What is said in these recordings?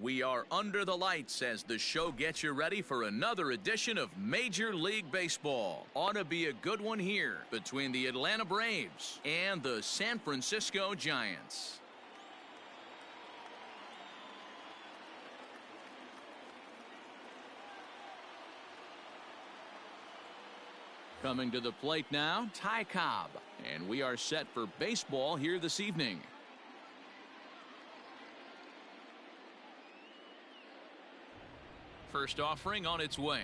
We are under the lights as the show gets you ready for another edition of Major League Baseball. Ought to be a good one here between the Atlanta Braves and the San Francisco Giants. Coming to the plate now, Ty Cobb. And we are set for baseball here this evening. First offering on its way.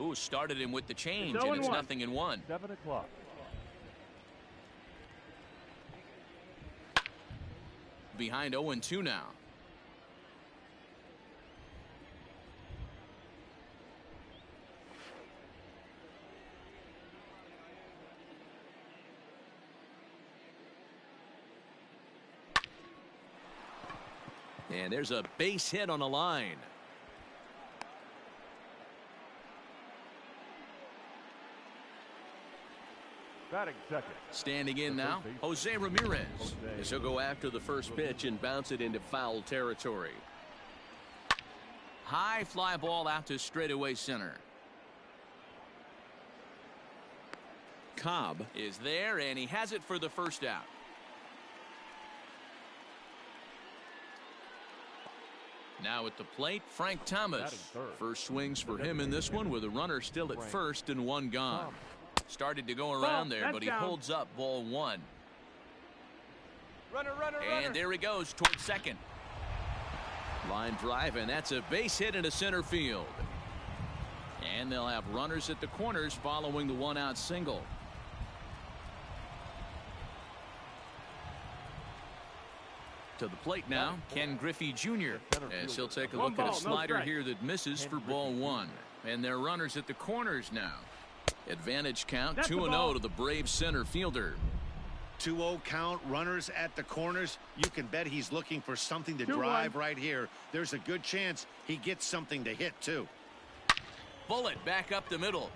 Ooh, started him with the change, and it's 0-1. 7 o'clock. Behind 0-2 now. And there's a base hit on the line. Batting second. Standing in now, Jose Ramirez. As he'll go after the first pitch and bounce it into foul territory. High fly ball out to straightaway center. Cobb is there, and he has it for the first out. Now at the plate, Frank Thomas. First swings for him in this one with a runner still at first and one gone. Started to go around there, but he holds up ball one. And there he goes towards second. Line drive, and that's a base hit into center field. And they'll have runners at the corners following the one-out single. To the plate now, Ken Griffey Jr. as he'll take a look at a slider here that misses for ball one. And they're runners at the corners now. Advantage count 2-0 to the Braves center fielder. 2-0 count, runners at the corners. You can bet he's looking for something to drive right here. There's a good chance he gets something to hit too. Bullet back up the middle.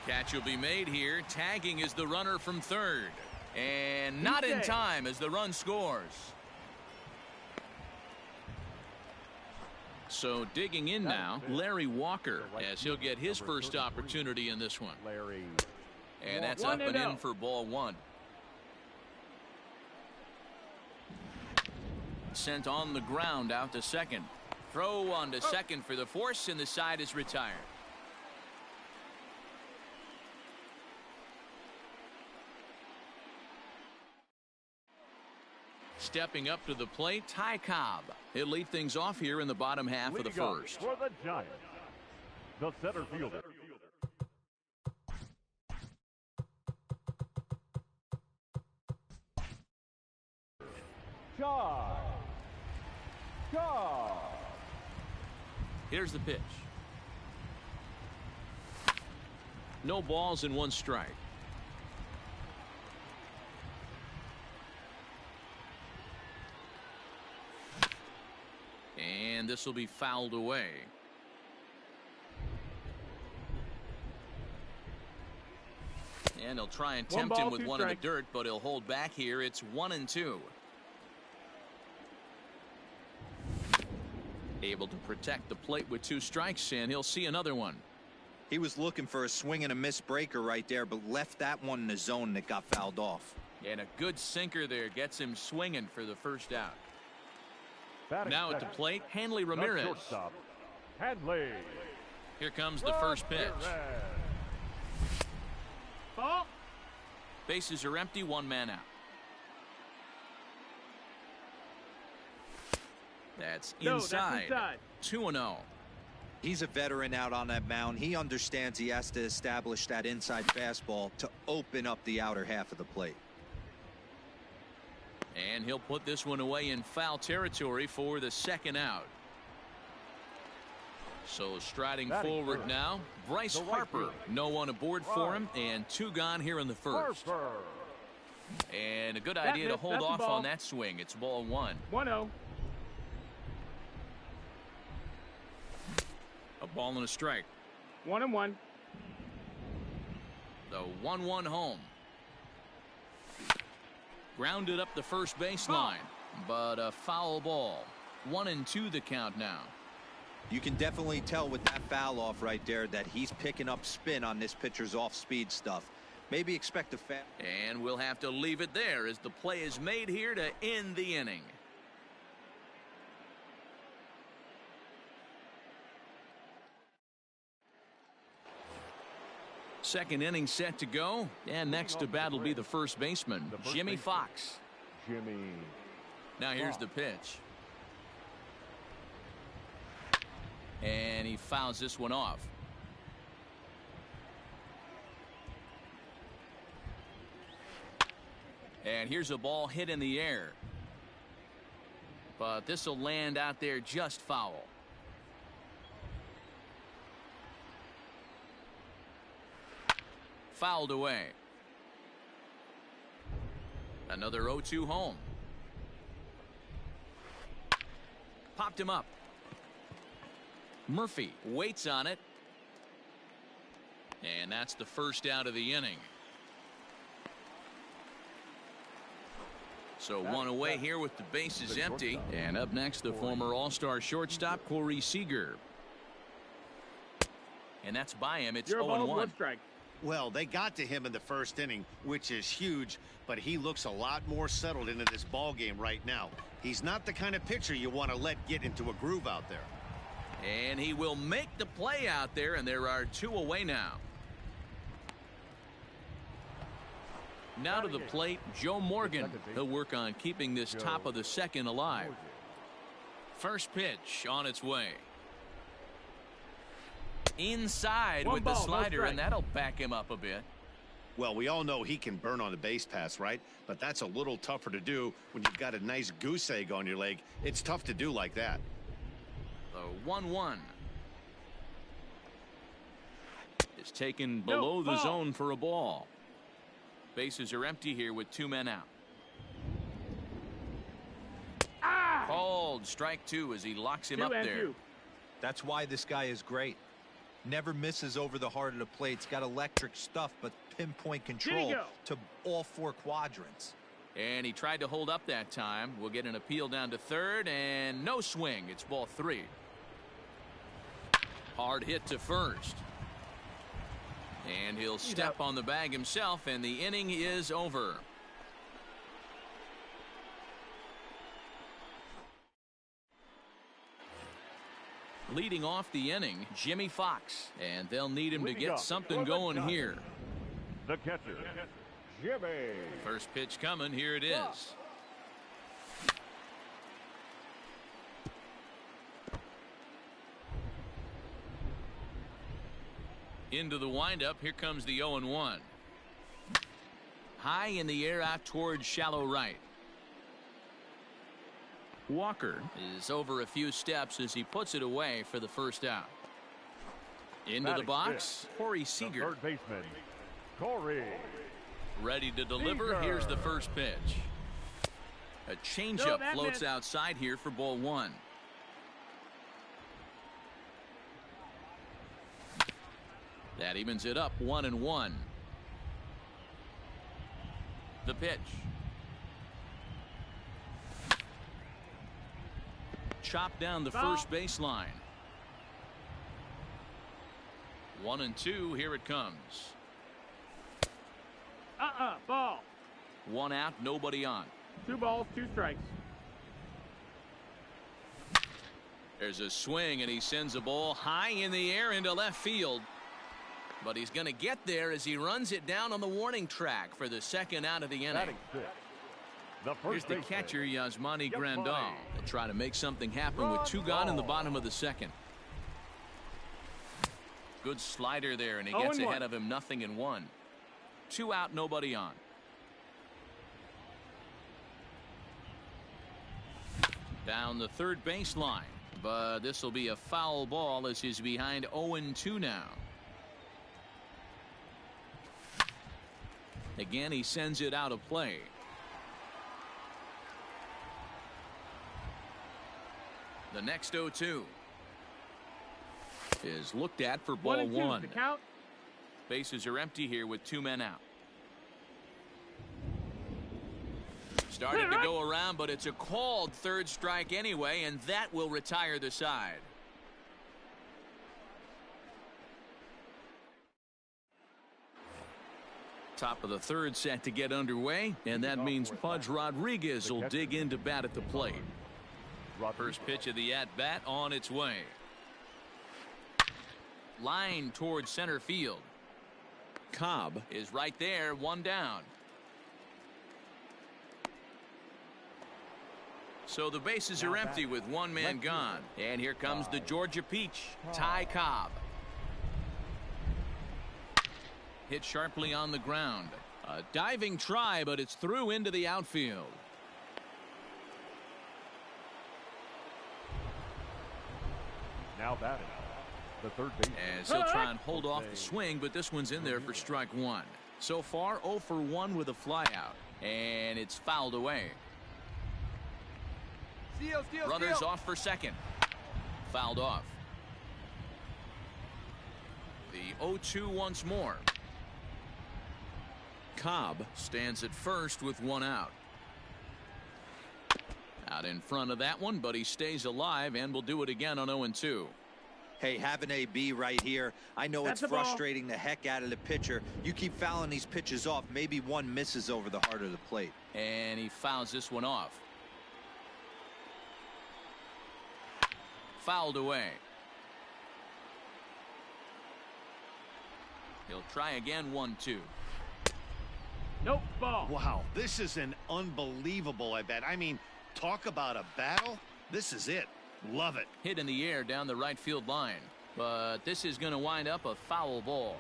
Catch will be made here. Tagging is the runner from third. And not in time as the run scores. So digging in now, Larry Walker, as he'll get his first opportunity in this one. And that's up and in for ball one. Sent on the ground out to second. Throw on to second for the force, and the side is retired. Stepping up to the plate, Ty Cobb. He'll lead things off here in the bottom half of the first. For the Giants, the center fielder. Here's the pitch. No balls and one strike. And this will be fouled away. And he'll try and tempt him with one in the dirt, but he'll hold back here. It's 1-2. Able to protect the plate with 2 strikes, and he'll see another one. He was looking for a swing and a miss breaker right there, but left that one in the zone that got fouled off. And a good sinker there gets him swinging for the first out. Now at the plate, Hanley Ramirez. Hanley. Here comes the first pitch. Ball. Bases are empty, one man out. That's inside. 2-0. He's a veteran out on that mound. He understands he has to establish that inside fastball to open up the outer half of the plate. And he'll put this one away in foul territory for the second out. So striding forward now, Bryce Harper. No one aboard for him, and 2 gone here in the first. And a good idea to hold off on that swing. It's ball 1. 1-0. A ball and a strike. 1-1. The 1-1 home. Grounded up the first baseline, but a foul ball. 1-2 the count now. You can definitely tell with that foul off right there that he's picking up spin on this pitcher's off-speed stuff. Maybe expect a foul. And we'll have to leave it there as the play is made here to end the inning. Second inning set to go, and next to bat will be the first baseman, Jimmy Fox. Now here's the pitch. And he fouls this one off. And here's a ball hit in the air. But this will land out there just foul. Fouled away. Another 0-2 home. Popped him up. Murphy waits on it. And that's the first out of the inning. So one away here with the bases empty. And up next, the former All-Star shortstop, Corey Seager. And that's by him. It's 0-1. Well, they got to him in the first inning, which is huge, but he looks a lot more settled into this ball game right now. He's not the kind of pitcher you want to let get into a groove out there. And he will make the play out there, and there are 2 away now. Now to the plate, Joe Morgan. He'll work on keeping this top of the second alive. First pitch on its way. Inside with the slider, and that'll back him up a bit. Well, we all know he can burn on the base pass, right? But that's a little tougher to do when you've got a nice goose egg on your leg. It's tough to do like that. The 1-1 is taken below the zone for a ball. Bases are empty here with 2 men out. Called strike 2 as he locks him up there. That's why this guy is great. Never misses over the heart of the plate. He's got electric stuff, but pinpoint control to all 4 quadrants. And he tried to hold up that time. We'll get an appeal down to third, and no swing. It's ball 3. Hard hit to first. And he'll step on the bag himself, and the inning is over. Leading off the inning, Jimmy Fox, and they'll need him to get something going here. The catcher, Jimmy. First pitch coming. Here it is. Into the windup. Here comes the 0-1. High in the air out towards shallow right. Walker is over a few steps as he puts it away for the first out. Into the box, Corey Seager. Third baseman, Corey. Ready to deliver. Here's the first pitch. A changeup floats outside here for ball 1. That evens it up 1-1. The pitch. Chopped down the first baseline. 1-2. Here it comes. Ball. 1 out, nobody on. 2 balls, 2 strikes. There's a swing, and he sends a ball high in the air into left field. But he's going to get there as he runs it down on the warning track for the second out of the inning. Here's the catcher, Yasmani Grandal. They try to make something happen with 2 gone in the bottom of the second. Good slider there, and he gets ahead of him. 0-1. 2 out, nobody on. Down the third baseline, but this will be a foul ball as he's behind 0-2 now. Again, he sends it out of play. The next 0-2 is looked at for ball 1. The count. Bases are empty here with 2 men out. Started to go around, but it's a called third strike anyway, and that will retire the side. Top of the third set to get underway, and that means Pudge Rodriguez will dig into bat at the plate. First pitch of the at-bat on its way. Line towards center field. Cobb is right there, one down. So the bases are empty with one man gone. And here comes the Georgia Peach, Ty Cobb. Hit sharply on the ground. A diving try, but it's through into the outfield. Now batting, the third baseman. As he'll try and hold off the swing, but this one's in there for strike one. So far, 0 for 1 with a flyout. And it's fouled away. Runners off for second. Fouled off. The 0-2 once more. Cobb stands at first with one out. Out in front of that one, but he stays alive and will do it again on 0-2. Hey, have an AB right here. I know it's frustrating the heck out of the pitcher. You keep fouling these pitches off. Maybe one misses over the heart of the plate. And he fouls this one off. Fouled away. He'll try again, 1-2. Nope, ball. Wow, this is an unbelievable at bat. I mean, talk about a battle. This is it. Love it. Hit in the air down the right field line. But this is going to wind up a foul ball.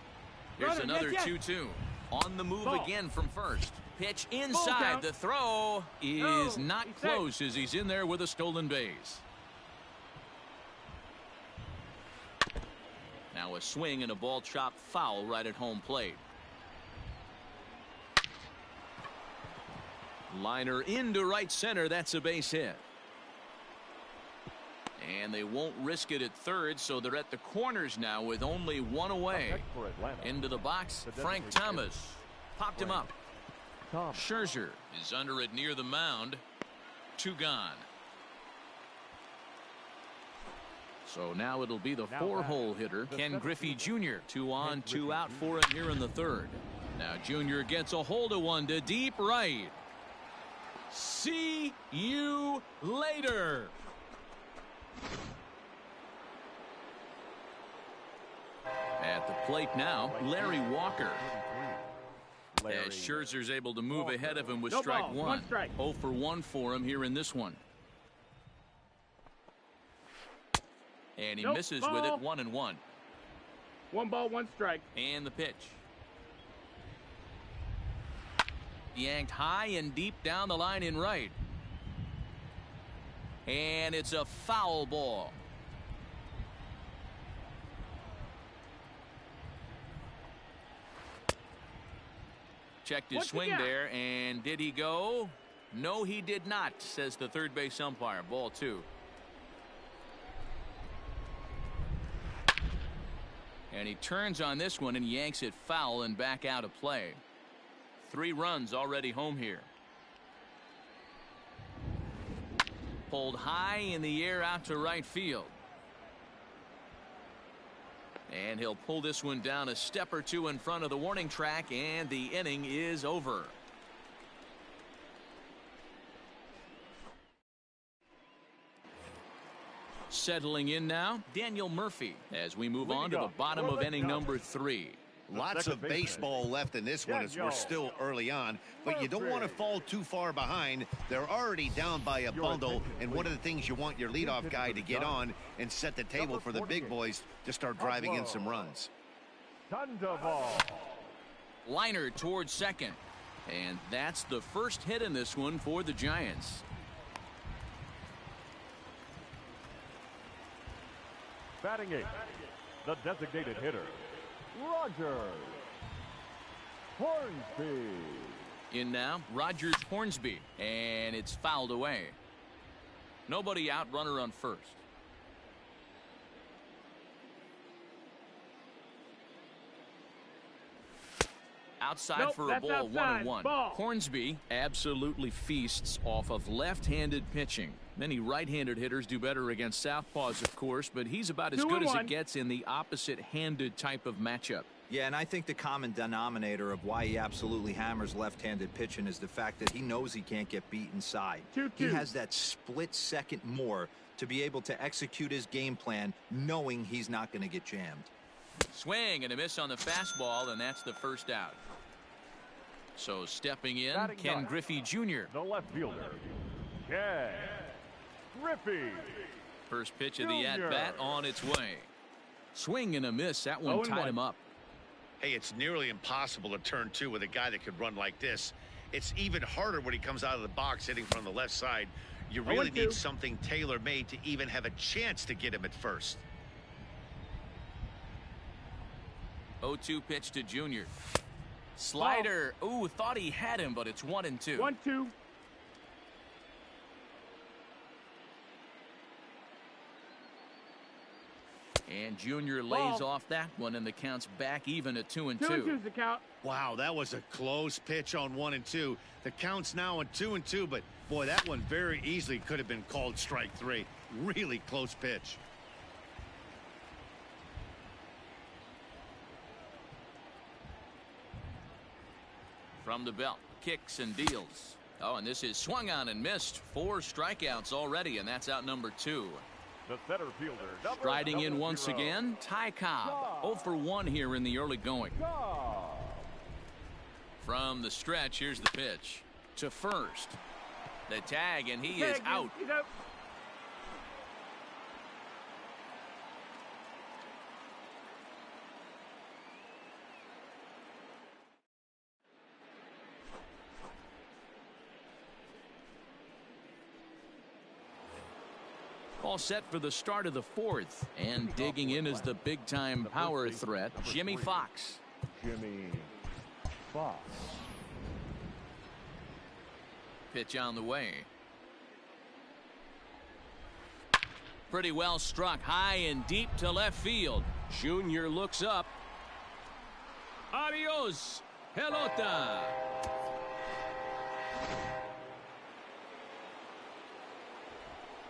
Here's another 2-2. On the move again from first. Pitch inside. The throw is not close as he's in there with a stolen base. Now a swing and a ball chopped foul right at home plate. Liner into right center. That's a base hit. And they won't risk it at third, so they're at the corners now with only one away. Into the box, Frank Thomas. Popped him up. Scherzer is under it near the mound. 2 gone. So now it'll be the 4-hole hitter, Ken Griffey Jr. 2 on, 2 out for him here in the third. Now Jr. gets a hold of one to deep right. See you later. At the plate now, Larry Walker. As Scherzer's able to move ahead of him with strike one. 0 for 1 for him here in this one. And he misses with it, 1-1. 1 ball, 1 strike. And the pitch. Yanked high and deep down the line in right. And it's a foul ball. Checked his swing there, and did he go? No, he did not, says the third base umpire. Ball 2. And he turns on this one and yanks it foul and back out of play. 3 runs already home here. Pulled high in the air out to right field. And he'll pull this one down a step or 2 in front of the warning track, and the inning is over. Settling in now, Daniel Murphy, as we move on to the bottom of inning number 3. Lots of baseball left in this one as we're still early on, but you don't want to fall too far behind. They're already down by a bundle, and one of the things you want your leadoff guy to get on and set the table for the big boys to start driving in some runs. Liner towards second, and that's the first hit in this one for the Giants. Batting 8, the designated hitter, Roger Hornsby. In now, Rogers Hornsby, and it's fouled away. Nobody out, runner on first. Outside for a ball, 1-1. Hornsby absolutely feasts off of left-handed pitching. Many right-handed hitters do better against southpaws, of course, but he's about as good as it gets in the opposite-handed type of matchup. Yeah, and I think the common denominator of why he absolutely hammers left-handed pitching is the fact that he knows he can't get beat inside. He has that split second more to be able to execute his game plan, knowing he's not going to get jammed. Swing and a miss on the fastball, and that's the first out. So stepping in, Ken Griffey Jr. The left fielder, Ken Griffey. First pitch of the at-bat on its way. Swing and a miss. That one tied him up. Hey, it's nearly impossible to turn two with a guy that could run like this. It's even harder when he comes out of the box hitting from the left side. You really need something tailor-made to even have a chance to get him at first. 0-2 pitch to Junior. Slider. Ooh, thought he had him, but it's 1-2. 1-2. And Junior lays off that one, and the count's back even at 2-2. 2-2's the count. Wow, that was a close pitch on 1-2. The count's now on 2-2, but boy, that one very easily could have been called strike three. Really close pitch. From the belt, kicks and deals. Oh, and this is swung on and missed. 4 strikeouts already, and that's out number 2. The center fielder. Striding in once again, Ty Cobb. 0 for 1 here in the early going. From the stretch, here's the pitch. To first. The tag, and he is out. All set for the start of the 4th, and digging in is the big-time power threat, Jimmy Fox. Jimmy Fox. Pitch on the way. Pretty well struck, high and deep to left field. Junior looks up. Adios, pelota.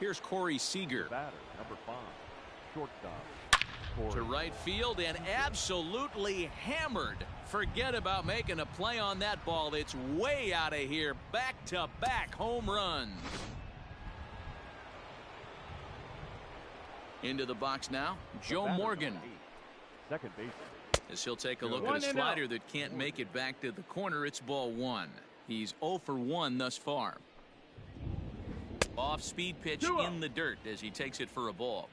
Here's Corey Seager. Batter, number 5, shortstop. To right field and absolutely hammered. Forget about making a play on that ball. It's way out of here. Back-to-back home runs. Into the box now, Joe Morgan. Second baseman. As he'll take a look at a slider that can't make it back to the corner, it's ball 1. He's 0 for 1 thus far. Off-speed pitch in the dirt as he takes it for a ball.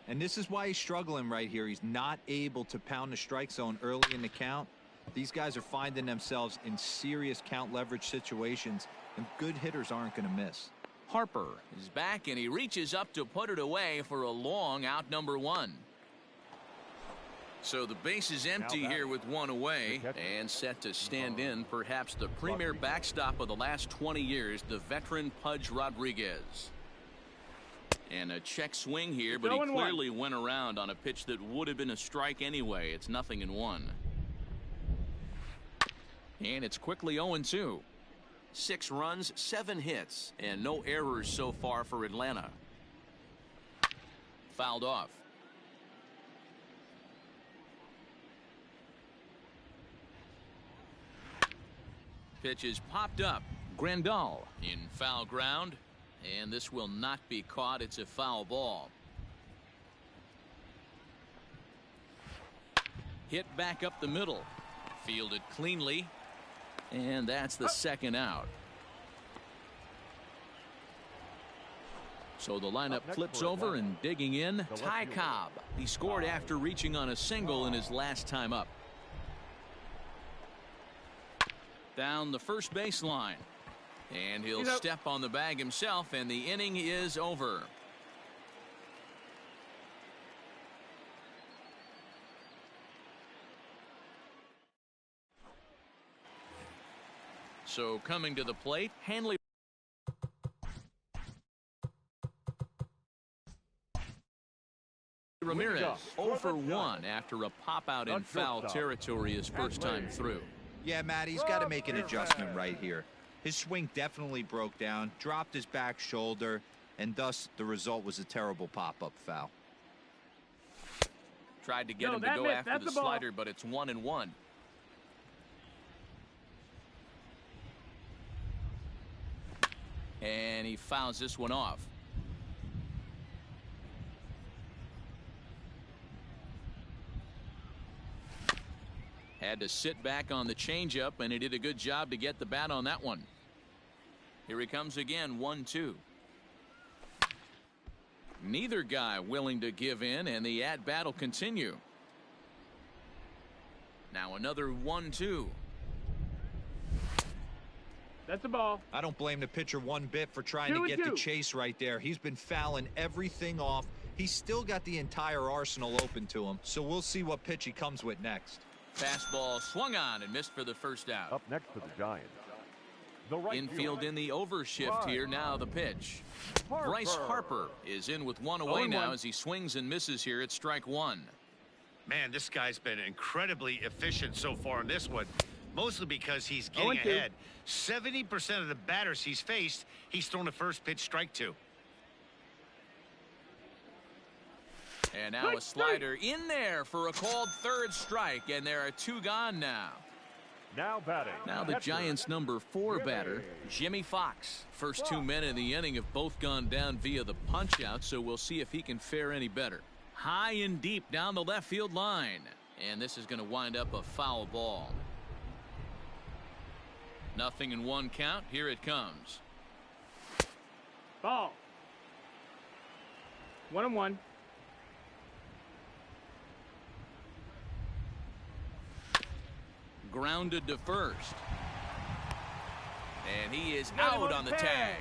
And this is why he's struggling right here. He's not able to pound the strike zone early in the count. These guys are finding themselves in serious count leverage situations, and good hitters aren't going to miss. Harper is back, and he reaches up to put it away for a long out number 1. So the base is empty here with 1 away and set to stand in perhaps the premier backstop of the last 20 years, the veteran Pudge Rodriguez. And a check swing here, but he clearly went around on a pitch that would have been a strike anyway. It's 0-1. And it's quickly 0-2. 6 runs, 7 hits, and no errors so far for Atlanta. Fouled off. Pitch is popped up. Grandal in foul ground, and this will not be caught. It's a foul ball. Hit back up the middle. Fielded cleanly, and that's the second out. So the lineup flips over, and digging in, Ty Cobb. He scored after reaching on a single in his last time up. Down the first baseline, and he'll step on the bag himself, and the inning is over. So coming to the plate, Hanley Ramirez 0 for 1 after a pop out in foul territory his first time through. Yeah, Matt, he's got to make an adjustment right here. His swing definitely broke down, dropped his back shoulder, and thus the result was a terrible pop-up foul. Tried to get him to go after the slider, but it's 1-1. And he fouls this one off. Had to sit back on the changeup, and he did a good job to get the bat on that one. Here he comes again, 1-2. Neither guy willing to give in, and the at-bat will continue. Now another 1-2. That's a ball. I don't blame the pitcher one bit for trying to get the chase right there. He's been fouling everything off. He's still got the entire arsenal open to him, so we'll see what pitch he comes with next. Fastball swung on and missed for the first out. Up next for the Giants. The right Infield in the overshift here. Now the pitch. Bryce Harper is in with one away now as he swings and misses here at strike one. Man, this guy's been incredibly efficient so far in this one, mostly because he's getting ahead. 70% of the batters he's faced, he's thrown a first pitch strike to. And now a slider in there for a called third strike, and there are two gone now. Now batting. Now the Giants' number 4 batter, Jimmy Fox. First 2 men in the inning have both gone down via the punch out, so we'll see if he can fare any better. High and deep down the left field line, and this is going to wind up a foul ball. 0-1 count. Here it comes. Ball. 1-1. Grounded to first. And he is out on the tag.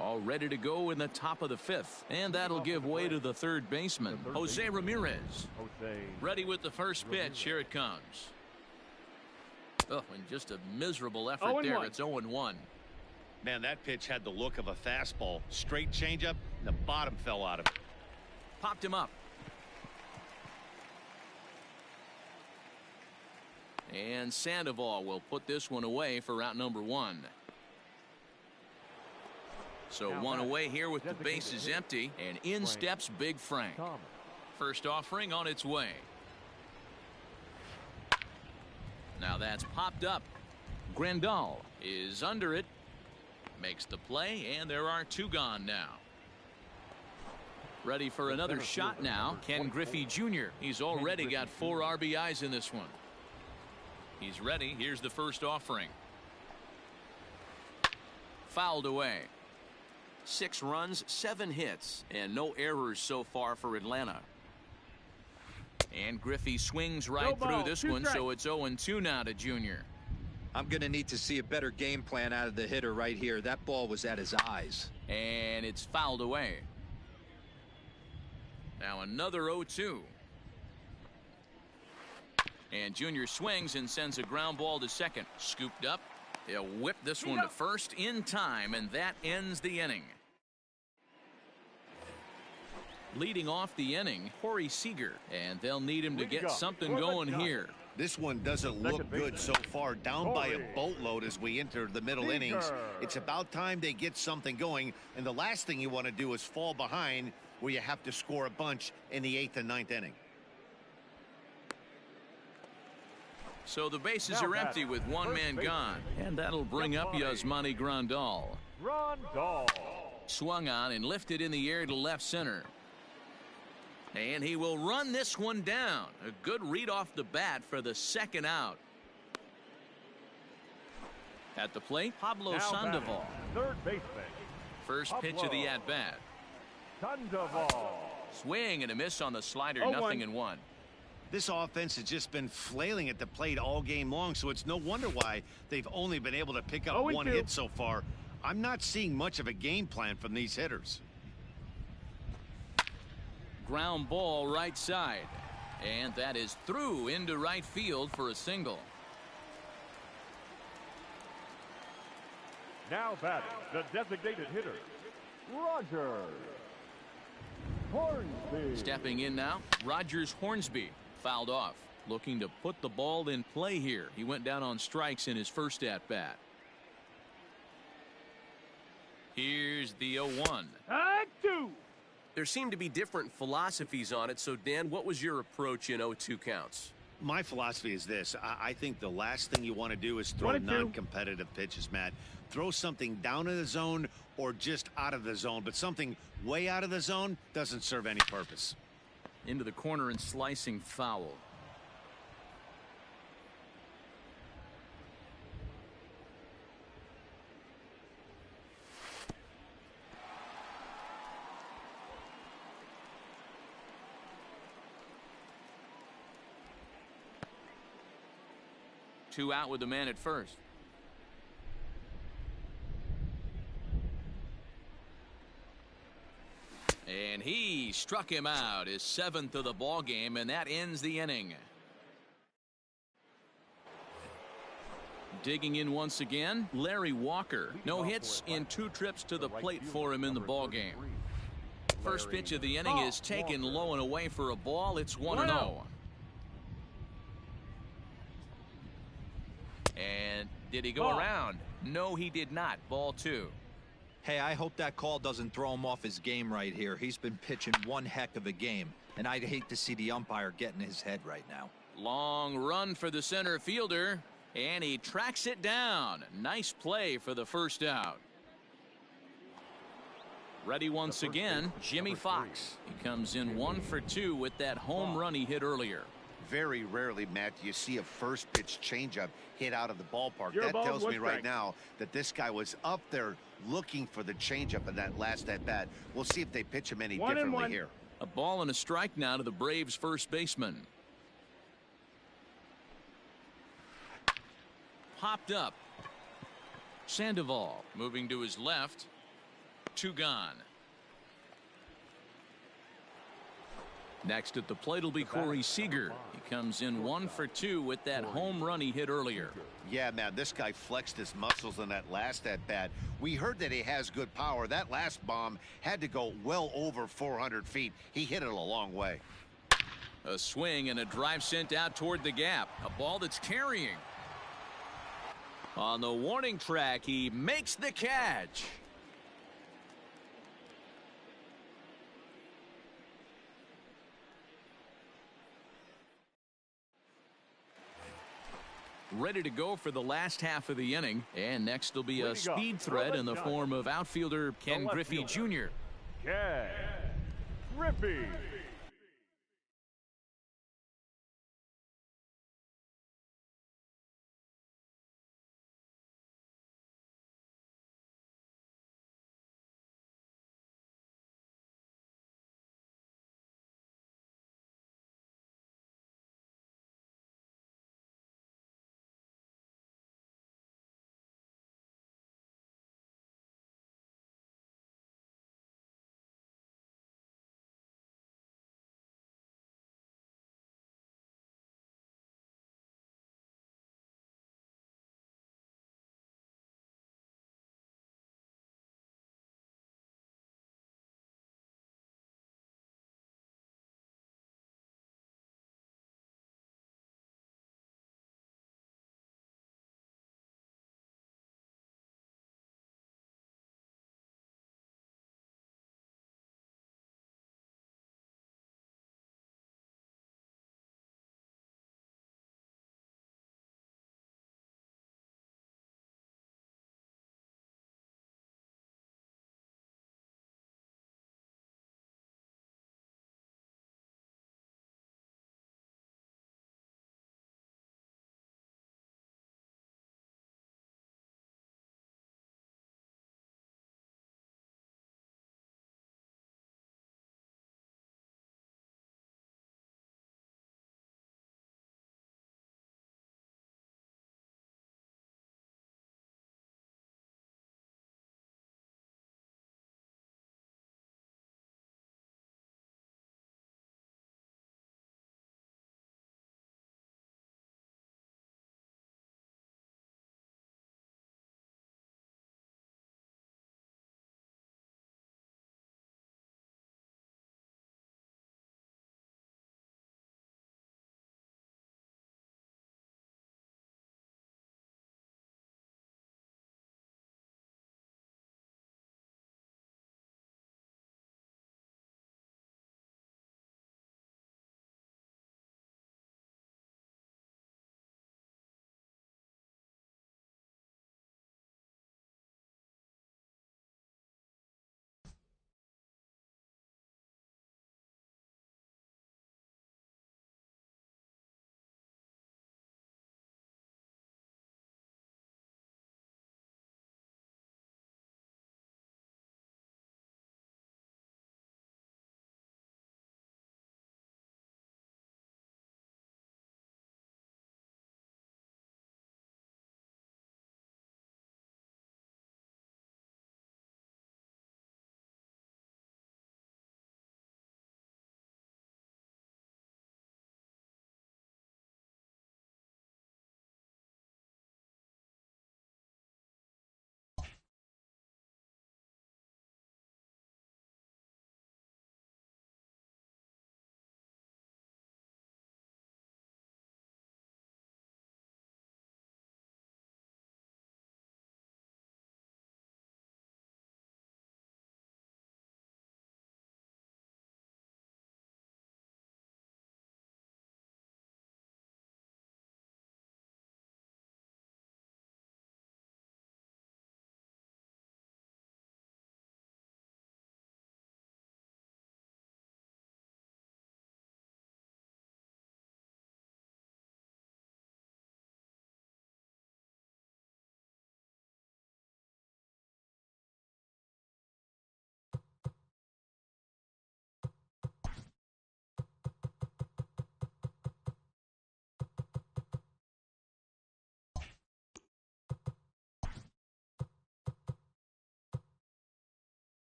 All ready to go in the top of the 5th. And that'll give way to the third baseman, Jose Ramirez. Ready with the first pitch. Here it comes. Oh, and just a miserable effort there. It's 0-1. Man, that pitch had the look of a fastball. Straight changeup, and the bottom fell out of it. Popped him up. And Sandoval will put this one away for out number 1. So one away here with the bases empty, and in steps Big Frank. First offering on its way. Now that's popped up. Grandal is under it. Makes the play, and there are 2 gone now. Ready for another shot now, Ken Griffey Jr. He's already got 4 RBIs in this one. He's ready. Here's the first offering. Fouled away. 6 runs, 7 hits, and no errors so far for Atlanta. And Griffey swings right through this one, so it's 0-2 now to Junior. I'm going to need to see a better game plan out of the hitter right here. That ball was at his eyes. And it's fouled away. Now another 0-2. And Junior swings and sends a ground ball to second. Scooped up. He'll whip this one to first in time, and that ends the inning. Leading off the inning, Corey Seager, and they'll need him to get something going here. This one doesn't look good so far, down by a boatload as we enter the middle innings. It's about time they get something going, and the last thing you want to do is fall behind where you have to score a bunch in the 8th and 9th inning. So the bases are empty with 1 man gone, and that'll bring up Yasmani Grandal. Swung on and lifted in the air to left center. And he will run this one down. A good read off the bat for the second out. At the plate, Pablo Sandoval. Third baseman. First pitch of the at-bat. Sandoval. Swing and a miss on the slider, 0-1. This offense has just been flailing at the plate all game long, so it's no wonder why they've only been able to pick up 1 hit so far. I'm not seeing much of a game plan from these hitters. Ground ball right side, and that is through into right field for a single. Now batting, the designated hitter, Rogers. Hornsby. Stepping in now, Rogers Hornsby fouled off. Looking to put the ball in play here. He went down on strikes in his first at-bat. Here's the 0-1. 2. There seem to be different philosophies on it. So, Dan, what was your approach in 0-2 counts? My philosophy is this. I think the last thing you want to do is throw non-competitive pitches, Matt. Throw something down in the zone or just out of the zone, but something way out of the zone doesn't serve any purpose. Into the corner and slicing foul. Two out with the man at first. And he struck him out, his 7th of the ball game, and that ends the inning. Digging in once again, Larry Walker. No hits in 2 trips to the plate for him in the ball game. First pitch of the inning is taken low and away for a ball. It's 1-0. And did he go around? No, he did not. Ball 2. Hey, I hope that call doesn't throw him off his game right here. He's been pitching one heck of a game, and I'd hate to see the umpire get in his head right now. Long run for the center fielder, and he tracks it down. Nice play for the first out. Ready once again, Jimmy Fox. He comes in 1 for 2 with that home run he hit earlier. Very rarely, Matt, do you see a first pitch changeup hit out of the ballpark. That tells me right now that this guy was up there looking for the changeup in that last at bat. We'll see if they pitch him any differently here. A ball and a strike now to the Braves first baseman. Popped up. Sandoval moving to his left. 2 gone. Next at the plate will be Corey Seager. He comes in 1 for 2 with that home run he hit earlier. Yeah, man, this guy flexed his muscles in that last at bat. We heard that he has good power. That last bomb had to go well over 400 feet. He hit it a long way. A swing and a drive sent out toward the gap. A ball that's carrying. On the warning track, he makes the catch. Ready to go for the last half of the inning. And next will be a speed threat in the form of outfielder Ken Griffey Jr. Ken Griffey.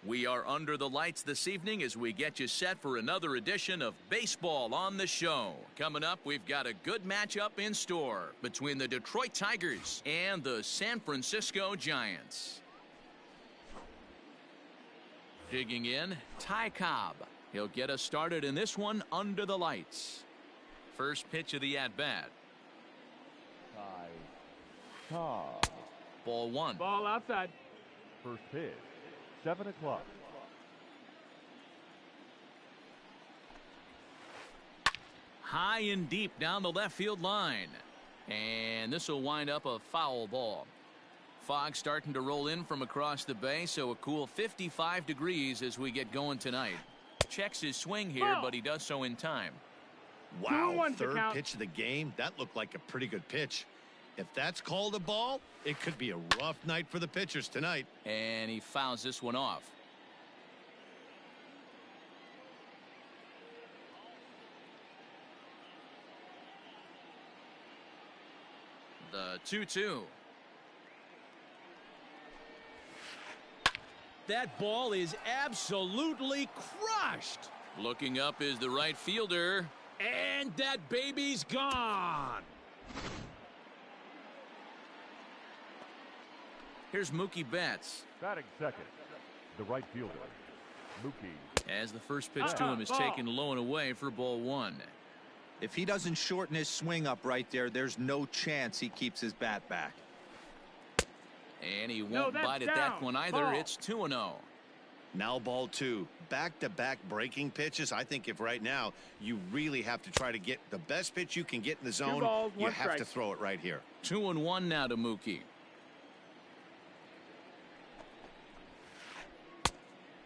We are under the lights this evening as we get you set for another edition of Baseball on the Show. Coming up, we've got a good matchup in store between the Detroit Tigers and the San Francisco Giants. Digging in, Ty Cobb. He'll get us started in this one under the lights. First pitch of the at-bat. Ball one. Ball outside. First pitch. 7 o'clock. High and deep down the left field line. And this will wind up a foul ball. Fog starting to roll in from across the bay, so a cool 55 degrees as we get going tonight. Checks his swing here, but he does so in time. Wow, third pitch of the game. That looked like a pretty good pitch. If that's called a ball, it could be a rough night for the pitchers tonight. And he fouls this one off. The 2-2. That ball is absolutely crushed. Looking up is the right fielder. And that baby's gone. Here's Mookie Betts. Batting second, the right fielder, Mookie. As the first pitch to him is taken low and away for ball one. If he doesn't shorten his swing up right there, there's no chance he keeps his bat back. And he won't bite at that one either. Ball. It's 2-0. Now ball two. Back-to-back breaking pitches. I think if right now you really have to try to get the best pitch you can get in the zone, you have to throw it right here. 2-1 now to Mookie.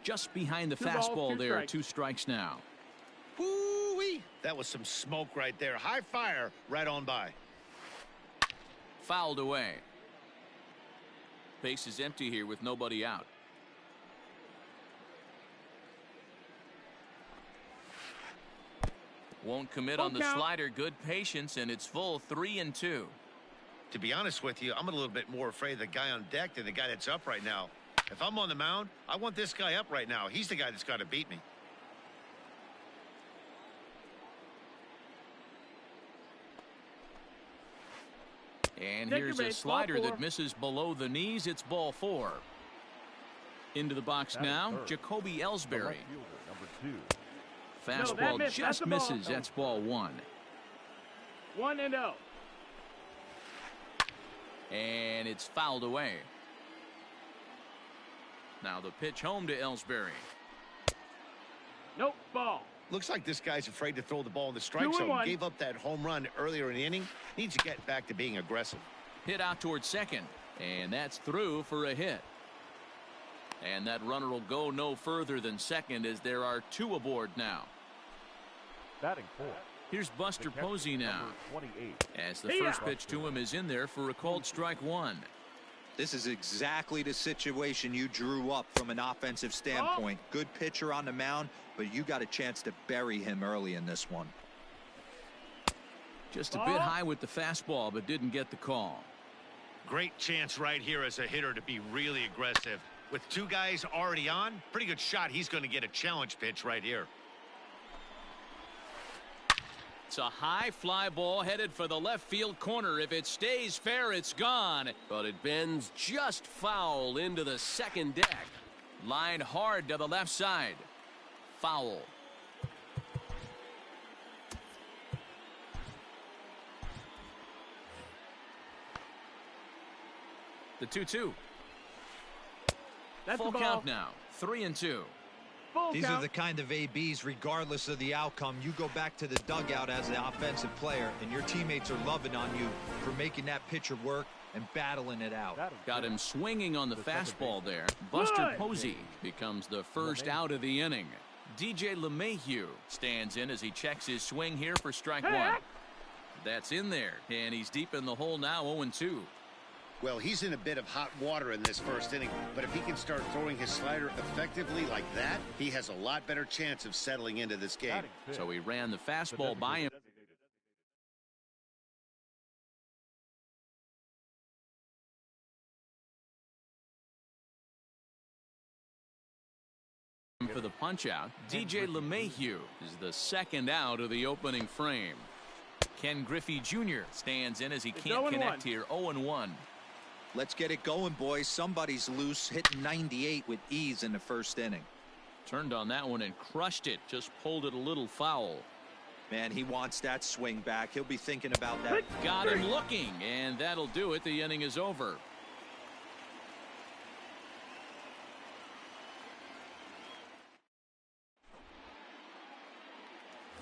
Just behind the fastball there. 2 strikes now. Woo-wee. That was some smoke right there. High fire right on by. Fouled away. Base is empty here with nobody out. Won't commit on the slider. Good patience, and it's full 3-2. To be honest with you, I'm a little bit more afraid of the guy on deck than the guy that's up right now. If I'm on the mound, I want this guy up right now. He's the guy that's got to beat me. And here's a slider that misses below the knees. It's ball 4. Into the box now, Jacoby Ellsbury. Fastball just misses. That's ball 1. 1-0. And it's fouled away. Now the pitch home to Ellsbury. Nope, ball. Looks like this guy's afraid to throw the ball in the strike zone. Gave up that home run earlier in the inning. Needs to get back to being aggressive. Hit out towards second. And that's through for a hit. And that runner will go no further than second as there are 2 aboard now. Batting 4. Here's Buster Posey now. 28. As the first pitch to him is in there for a called strike 1. This is exactly the situation you drew up from an offensive standpoint. Good pitcher on the mound, but you got a chance to bury him early in this one. Just a bit high with the fastball, but didn't get the call. Great chance right here as a hitter to be really aggressive. With 2 guys already on, pretty good shot. He's going to get a challenge pitch right here. It's a high fly ball headed for the left field corner. If it stays fair, it's gone. But it bends just foul into the second deck. Line hard to the left side. Foul. The 2-2. That's full count now. 3-2. These are the kind of ABs, regardless of the outcome. You go back to the dugout as an offensive player, and your teammates are loving on you for making that pitcher work and battling it out. Got him swinging on the fastball there. Buster Posey becomes the first out of the inning. DJ LeMahieu stands in as he checks his swing here for strike 1. That's in there, and he's deep in the hole now, 0-2. Well, he's in a bit of hot water in this first inning, but if he can start throwing his slider effectively like that, he has a lot better chance of settling into this game. So he ran the fastball by him. For the punch-out, DJ LeMahieu is the second out of the opening frame. Ken Griffey Jr. stands in as he can't connect here. 0-1. Let's get it going, boys. Somebody's loose, hitting 98 with ease in the first inning. Turned on that one and crushed it. Just pulled it a little foul. Man, he wants that swing back. He'll be thinking about that. Got him looking, and that'll do it. The inning is over.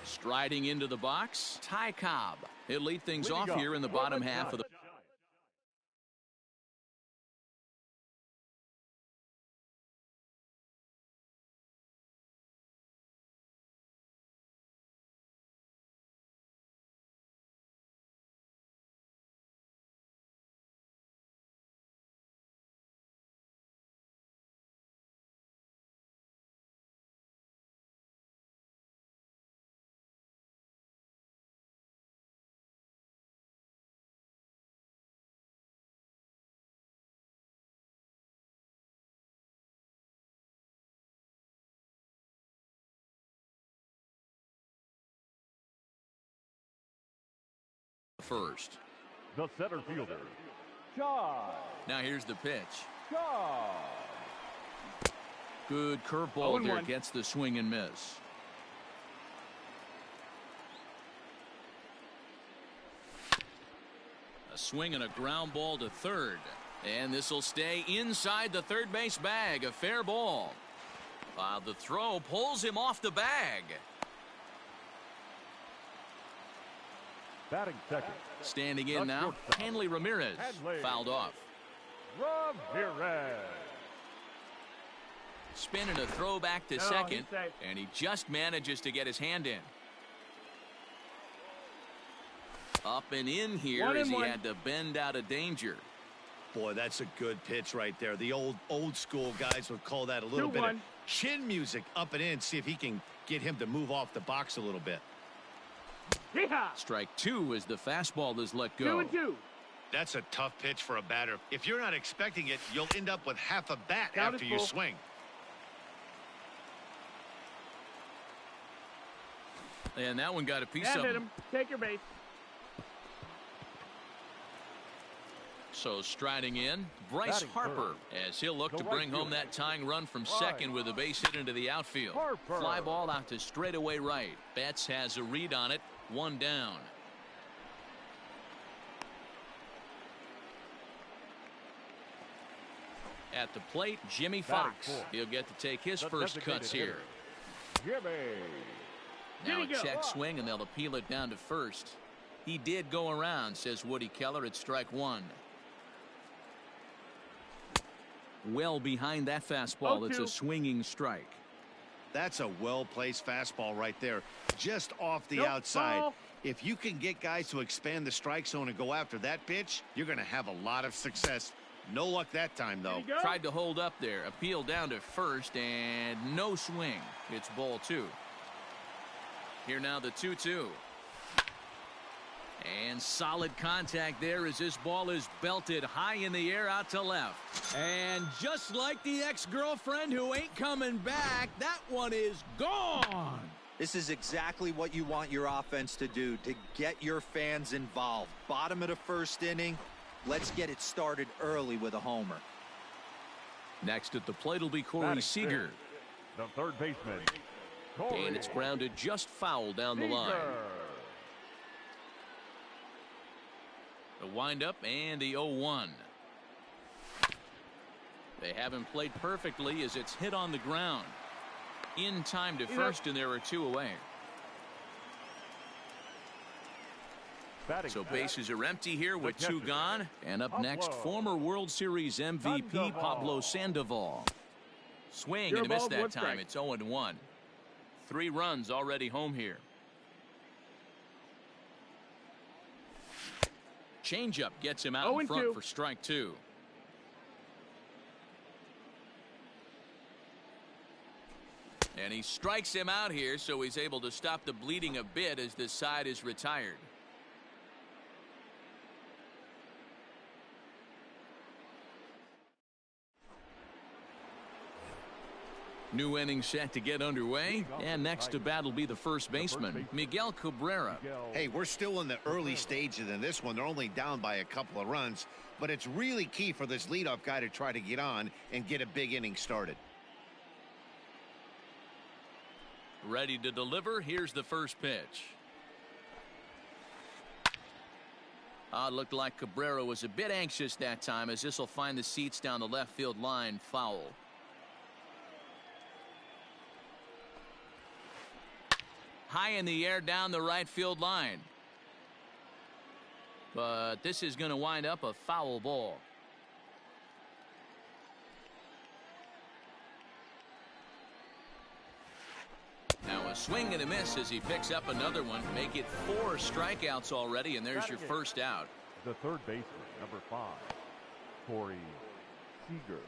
Striding into the box, Ty Cobb. He'll lead things off here in the bottom half of the first. The center fielder, Josh. Now here's the pitch. Josh. Good curveball there, gets the swing and miss. A swing and a ground ball to third. And this will stay inside the third base bag. A fair ball. The throw pulls him off the bag. Batting second. Standing in now, Hanley Ramirez. Fouled off. Ramirez. Spinning a throw back to second, and he just manages to get his hand in. Up and in here as he had to bend out of danger. Boy, that's a good pitch right there. The old school guys would call that a little bit of chin music. Up and in, see if he can get him to move off the box a little bit. Strike two as the fastball is let go. 2-2. That's a tough pitch for a batter. If you're not expecting it, you'll end up with half a bat after you swing. And that one got a piece of him. Take your base. So striding in, Bryce Harper, as he'll look to bring home that tying run from second with a base hit into the outfield. Fly ball out to straightaway right. Betts has a read on it. One down. At the plate, Jimmy Fox. He'll get to take his first cuts here. Now a check swing, and they'll appeal it down to first. He did go around, says Woody Keller, at strike one. Well behind that fastball. It's a swinging strike. That's a well-placed fastball right there, just off the outside. If you can get guys to expand the strike zone and go after that pitch, you're going to have a lot of success. No luck that time, though. Tried to hold up there. Appeal down to first, and no swing. It's ball two. Here now the 2-2. And solid contact there as this ball is belted high in the air out to left. And just like the ex-girlfriend who ain't coming back, that one is gone. This is exactly what you want your offense to do, to get your fans involved. Bottom of the first inning, let's get it started early with a homer. Next at the plate will be Corey Seager. The third baseman, And it's grounded just foul down the line. The windup and the 0-1. They haven't played perfectly as it's hit on the ground. In time to first, and there are two away. So bases are empty here with two gone. And up next, former World Series MVP Pablo Sandoval. Swing and a miss that time. It's 0-1. 3 runs already home here. Changeup gets him out in front for strike two. And he strikes him out here, so he's able to stop the bleeding a bit as this side is retired. New inning set to get underway, and next to bat will be the first baseman, Miguel Cabrera. Hey, we're still in the early stages in this one. They're only down by a couple of runs, but it's really key for this leadoff guy to try to get on and get a big inning started. Ready to deliver. Here's the first pitch. Looked like Cabrera was a bit anxious that time, as this will find the seats down the left field line foul. High in the air down the right field line. But this is going to wind up a foul ball. Now a swing and a miss as he picks up another one. Make it 4 strikeouts already, and there's your first out. The third baseman, number 5, Corey Seager.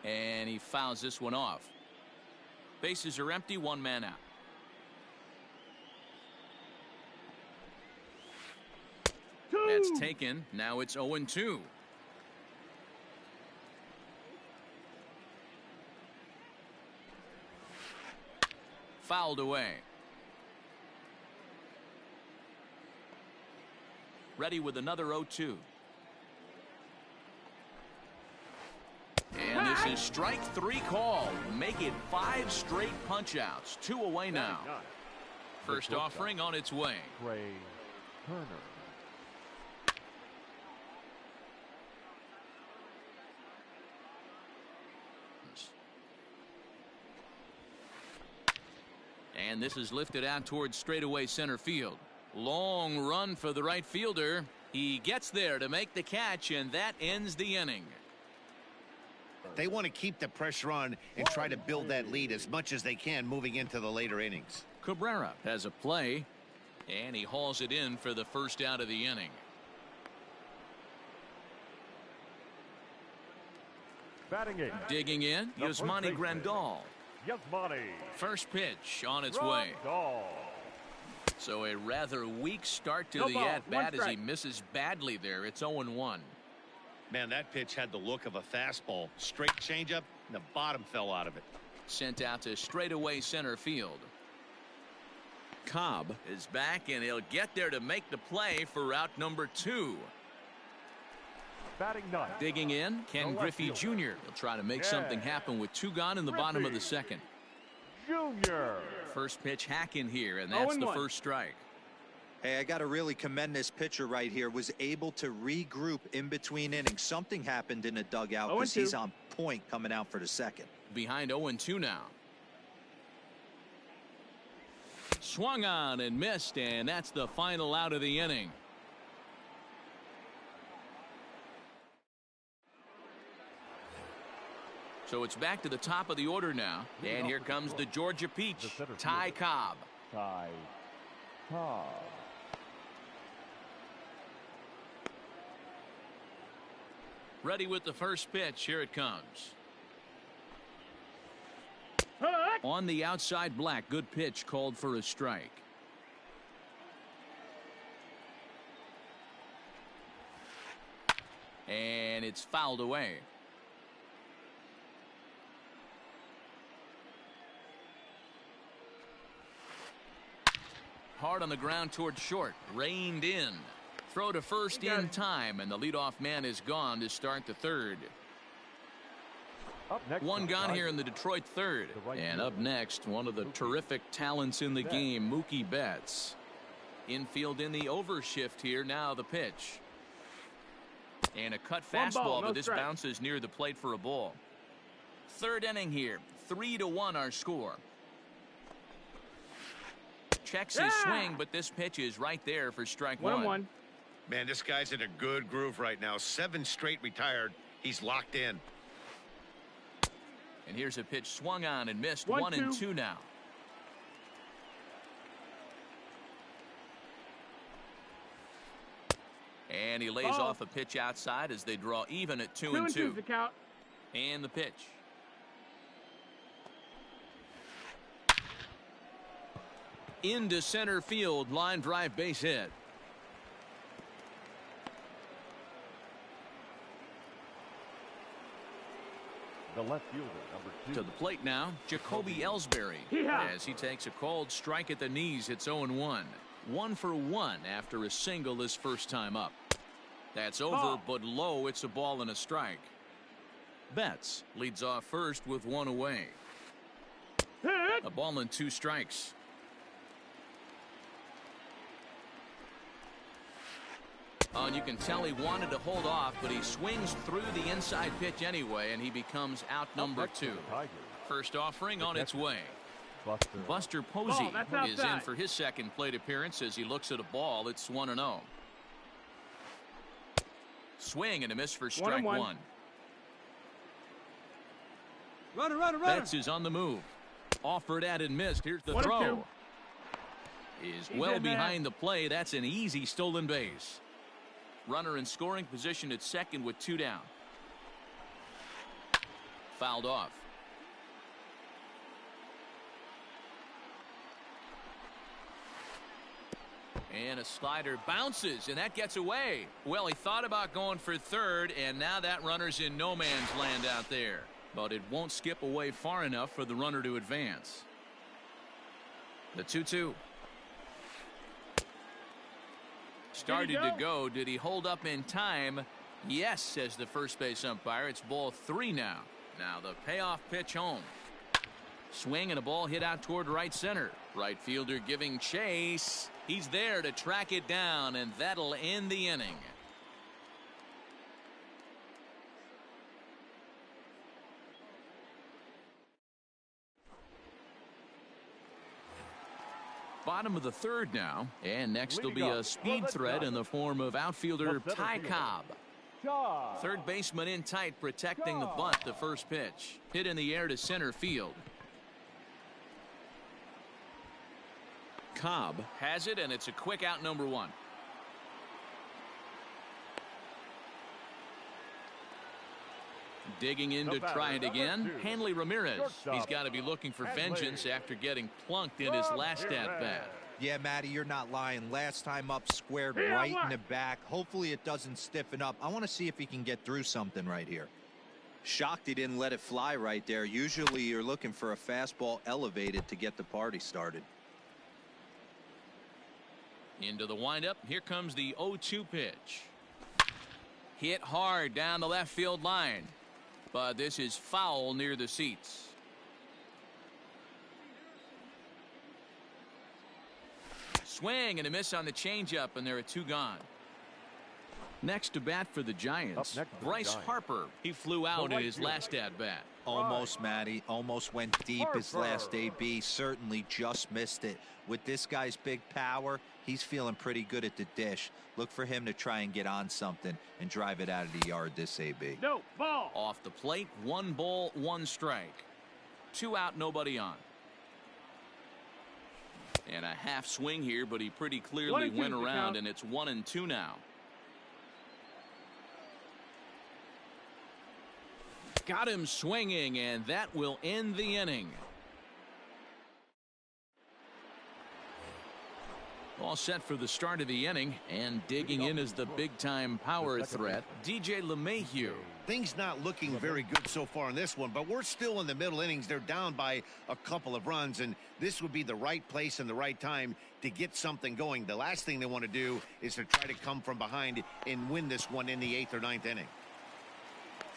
And he fouls this one off. Bases are empty, 1 man out. That's taken. Now it's 0-2. Fouled away. Ready with another 0-2. And this is strike 3 call. Make it 5 straight punch-outs. 2 away now. First offering on its way. Trey Turner. And this is lifted out towards straightaway center field. Long run for the right fielder. He gets there to make the catch, and that ends the inning. They want to keep the pressure on and try to build that lead as much as they can moving into the later innings. Cabrera has a play, and he hauls it in for the first out of the inning. Batting it. Digging in, Yasmani Grandal. Yasmani. First pitch on its way. So a rather weak start to the at-bat as he misses badly there. It's 0-1. Man, that pitch had the look of a fastball. Straight changeup, and the bottom fell out of it. Sent out to straightaway center field. Cobb is back, and he'll get there to make the play for out number 2. Batting ninth. Digging in, Ken Griffey Jr. He'll try to make something happen with 2 gone in the bottom of the second. Junior. First pitch hack in here, and that's the first strike. Hey, I got to really commend this pitcher right here. Was able to regroup in between innings. Something happened in the dugout because he's on point coming out for the second. Behind 0-2 now. Swung on and missed, and that's the final out of the inning. So it's back to the top of the order now. And here comes the Georgia Peach, Ty Cobb. Ty Cobb. Ready with the first pitch. Here it comes. On the outside black. Good pitch called for a strike. And it's fouled away. Hard on the ground towards short. Reined in. Throw to first in time, and the leadoff man is gone to start the third. One gone here in the Detroit third. And up next, one of the terrific talents in the game, Mookie Betts. Infield in the overshift here. Now the pitch. And a cut fastball, but this bounces near the plate for a ball. Third inning here. 3-1 our score. Checks his swing, but this pitch is right there for strike 1. Man, this guy's in a good groove right now. 7 straight retired. He's locked in. And here's a pitch swung on and missed. 1-2 now. And he lays off a pitch outside as they draw even at 2-2. And the pitch. Into center field, line drive, base hit. The left fielder, number 2. To the plate now, Jacoby Ellsbury. As he takes a called strike at the knees, it's 0-1. 1 for 1 after a single his first time up. That's over, but low. It's a ball and a strike. Betts leads off first with 1 away. A ball and 2 strikes. Oh, and you can tell he wanted to hold off, but he swings through the inside pitch anyway, and he becomes out number 2. First offering on its way. Buster Posey is in for his second plate appearance as he looks at a ball. It's 1-0. Swing and a miss for strike 1. Runner. Betts is on the move. Offered at and missed. Here's the throw. Is well behind the play. That's an easy stolen base. Runner in scoring position at second with 2 down. Fouled off. And a slider bounces, and that gets away. Well, he thought about going for third, and now that runner's in no man's land out there. But it won't skip away far enough for the runner to advance. The 2-2. Started to go. Did he hold up in time? Yes, says the first base umpire. It's ball 3 now. Now the payoff pitch home. Swing and a ball hit out toward right center. Right fielder giving chase. He's there to track it down, and that'll end the inning. Bottom of the third now, and next will be a speed threat in the form of outfielder Ty Cobb. Third baseman in tight, protecting the bunt. The first pitch hit in the air to center field. Cobb has it, and it's a quick out, number 1. Digging in to try it again, Hanley Ramirez. He's got to be looking for vengeance after getting plunked in his last at-bat. Yeah, Matty, you're not lying. Last time up, squared right in the back. Hopefully it doesn't stiffen up. I want to see if he can get through something right here. Shocked he didn't let it fly right there. Usually you're looking for a fastball elevated to get the party started. Into the windup. Here comes the 0-2 pitch. Hit hard down the left field line. But this is foul near the seats. Swing and a miss on the changeup, and there are 2 gone. Next to bat for the Giants, Bryce Harper. He flew out in his last at-bat. Almost, Matty. Almost went deep his last AB. Certainly just missed it. With this guy's big power, he's feeling pretty good at the dish. Look for him to try and get on something and drive it out of the yard this AB. No ball. Off the plate, 1 ball, 1 strike. 2 out, nobody on. And a half swing here, but he pretty clearly went around, and it's 1-2 now. Got him swinging, and that will end the inning. All set for the start of the inning, and digging in is the big-time power threat, DJ LeMahieu. Things not looking very good so far in this one, but we're still in the middle innings. They're down by a couple of runs, and this would be the right place and the right time to get something going. The last thing they want to do is to try to come from behind and win this one in the 8th or 9th inning.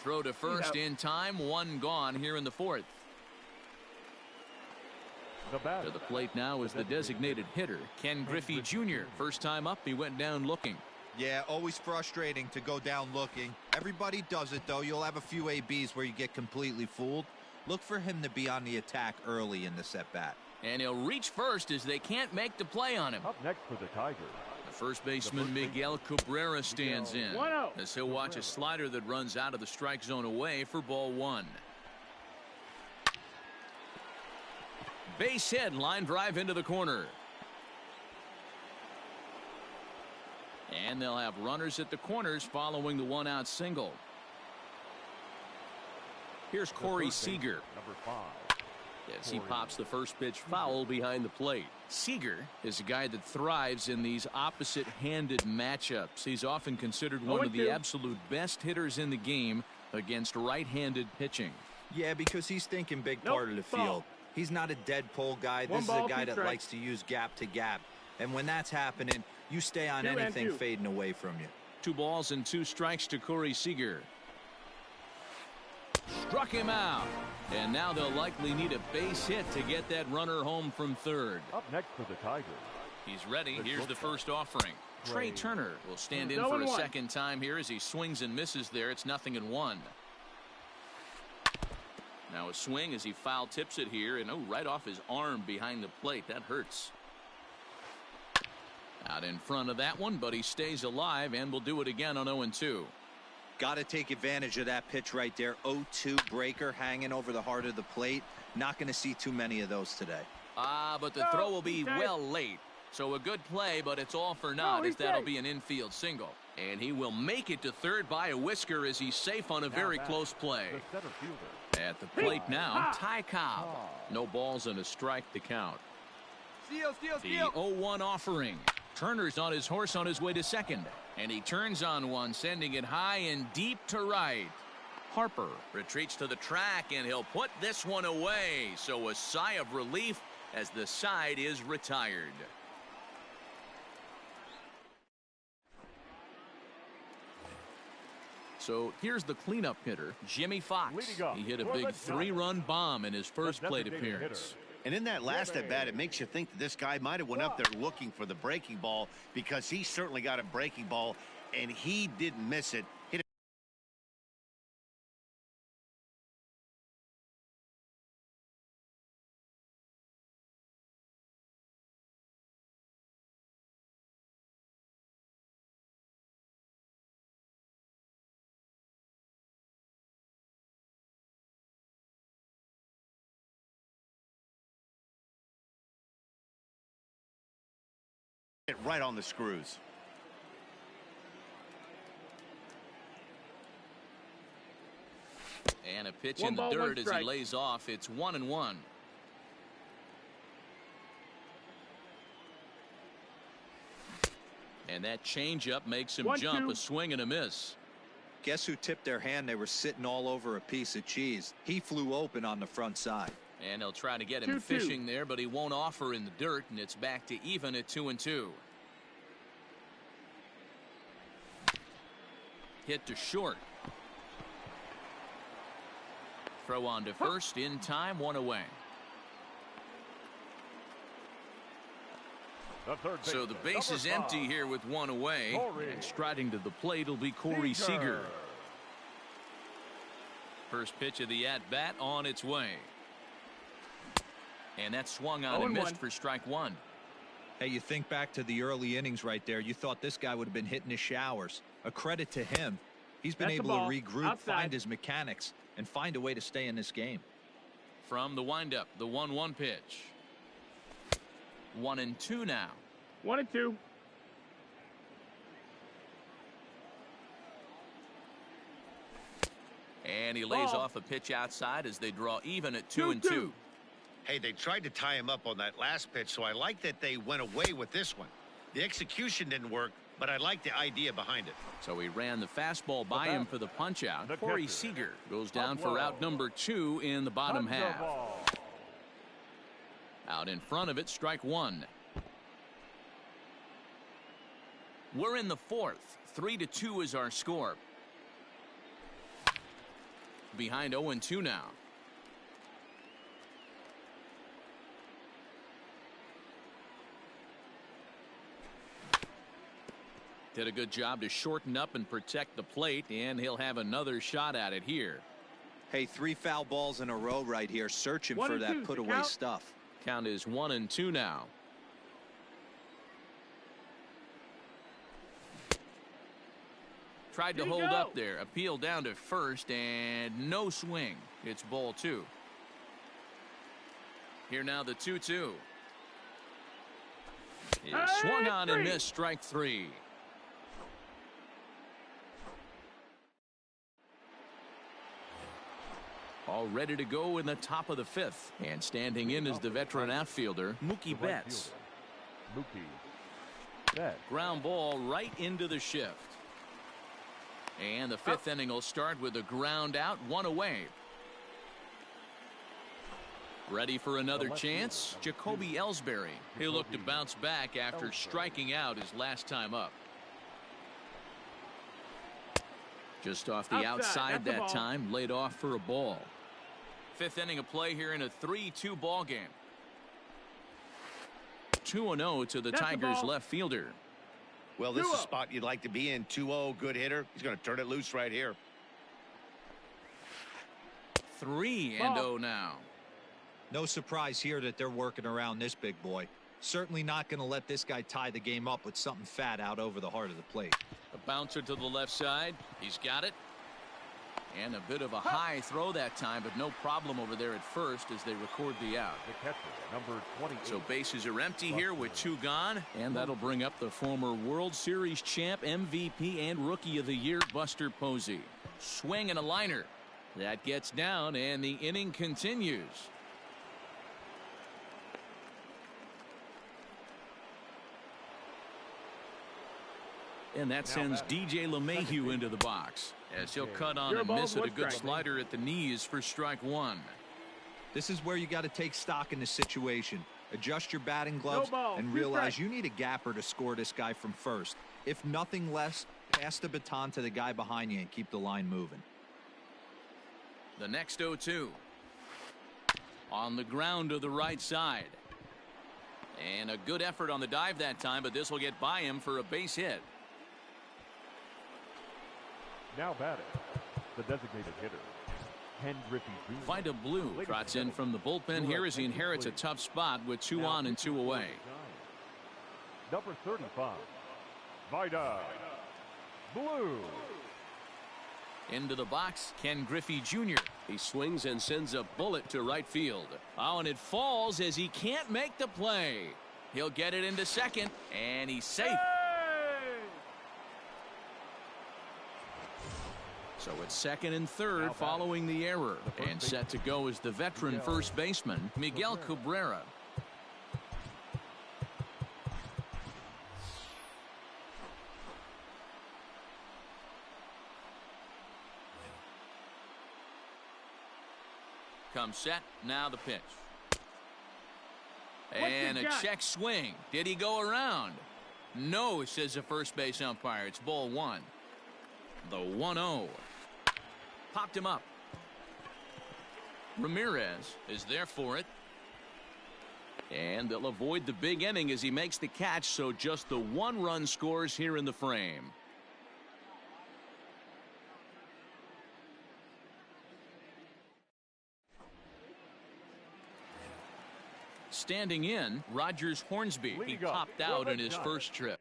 Throw to first in time, 1 gone here in the 4th. To the plate now is the designated hitter, Ken Griffey Jr. First time up, he went down looking. Yeah, always frustrating to go down looking. Everybody does it, though. You'll have a few ABs where you get completely fooled. Look for him to be on the attack early in the at-bat. And he'll reach first as they can't make the play on him. Up next for the Tigers. The first baseman Miguel Cabrera stands in as he'll watch a slider that runs out of the strike zone away for ball 1. Base hit, line drive into the corner. And they'll have runners at the corners following the 1-out single. Here's Corey Seager. Number 5. As he pops the first pitch foul behind the plate. Seager is a guy that thrives in these opposite-handed matchups. He's often considered one of the absolute best hitters in the game against right-handed pitching. Yeah, because he's thinking big part of the field. He's not a dead pull guy. This is a guy that likes to use gap to gap. And when that's happening, you stay on anything fading away from you. 2 balls and 2 strikes to Corey Seager. Struck him out. And now they'll likely need a base hit to get that runner home from third. Up next for the Tigers. He's ready. Here's the first offering. Trey Turner will stand in for a second time here as he swings and misses there. It's 0-1. Now a swing as he foul tips it here, and right off his arm behind the plate. That hurts. Out in front of that one, but he stays alive and will do it again on 0-2. Got to take advantage of that pitch right there. 0-2 breaker hanging over the heart of the plate. Not going to see too many of those today. But the throw will be well late. So a good play, but it's all for naught, as that'll be an infield single. And he will make it to third by a whisker as he's safe on a very close play. At the plate now, Ty Cobb. No balls and a strike to count. The 0-1 offering. Turner's on his horse on his way to second. And he turns on one, sending it high and deep to right. Harper retreats to the track, and he'll put this one away. So a sigh of relief as the side is retired. So here's the cleanup hitter, Jimmy Fox. He hit a big 3-run bomb in his first plate appearance. And in that last at bat, it makes you think that this guy might have went up there looking for the breaking ball, because he certainly got a breaking ball, and he didn't miss it. Hit it right on the screws. And a pitch in the dirt as he lays off. It's 1-1. And that changeup makes him jump. A swing and a miss. Guess who tipped their hand? They were sitting all over a piece of cheese. He flew open on the front side. And he'll try to get him fishing there, but he won't offer in the dirt, and it's back to even at 2-2. Hit to short. Throw on to first in time, 1 away. So the base is empty here with 1 away. And striding to the plate will be Corey Seager. First pitch of the at-bat on its way. And that swung on and missed for strike 1. Hey, you think back to the early innings right there. You thought this guy would have been hitting his showers. A credit to him. He's been able to regroup, find his mechanics, and find a way to stay in this game. From the windup, the 1-1 pitch. 1-2 now. 1-2. And he lays off a pitch outside as they draw even at 2-2. Hey, they tried to tie him up on that last pitch, so I like that they went away with this one. The execution didn't work, but I like the idea behind it. So he ran the fastball by him for the punch-out. Corey Seager goes down for out number 2 in the bottom half. Out in front of it, strike 1. We're in the 4th. 3-2 is our score. Behind 0-2 now. Did a good job to shorten up and protect the plate, and he'll have another shot at it here. Hey, 3 foul balls in a row right here, searching for that put-away stuff. Count is 1-2 now. Tried to hold up there. Appeal down to first, and no swing. It's ball 2. Here now the 2-2. He swung on and missed, strike 3. All ready to go in the top of the 5th. And standing in is the veteran outfielder, Mookie Betts. Ground ball right into the shift. And the 5th inning will start with a ground out, 1 away. Ready for another chance? Jacoby Ellsbury. He'll look to bounce back after striking out his last time up. Just off the outside that time, laid off for a ball. Fifth inning of play here in a 3-2 ball game. 2-0 to the Tigers left fielder. Well, this is a spot you'd like to be in. 2-0, good hitter. He's going to turn it loose right here. 3-0 now. No surprise here that they're working around this big boy. Certainly not going to let this guy tie the game up with something fat out over the heart of the plate. A bouncer to the left side. He's got it. And a bit of a high throw that time, but no problem over there at first as they record the out. The catcher, number 28. So bases are empty here with 2 gone. And that'll bring up the former World Series champ, MVP, and Rookie of the Year, Buster Posey. Swing and a liner. That gets down, and the inning continues. And that sends DJ LeMahieu into the box as he'll cut on and miss it. A good slider at the knees for strike 1. This is where you got to take stock in the situation. Adjust your batting gloves and realize you need a gapper to score this guy from first. If nothing less, pass the baton to the guy behind you and keep the line moving. The next 0-2. On the ground to the right side. And a good effort on the dive that time, but this will get by him for a base hit. Now batting, the designated hitter, Ken Griffey Jr. Vida Blue trots in from the bullpen here as he inherits a tough spot with 2 on and 2 away. Number 35, Vida Blue. Into the box, Ken Griffey Jr. He swings and sends a bullet to right field. Oh, and it falls as he can't make the play. He'll get it into second, and he's safe. So it's second and third following the error. And set to go is the veteran first baseman, Miguel Cabrera. Comes set, now the pitch. And a check swing. Did he go around? No, says the first base umpire. It's ball 1. The 1-0. Popped him up. Ramirez is there for it. And they'll avoid the big inning as he makes the catch, so just the 1 run scores here in the frame. Standing in, Rogers Hornsby. He popped out in his first trip.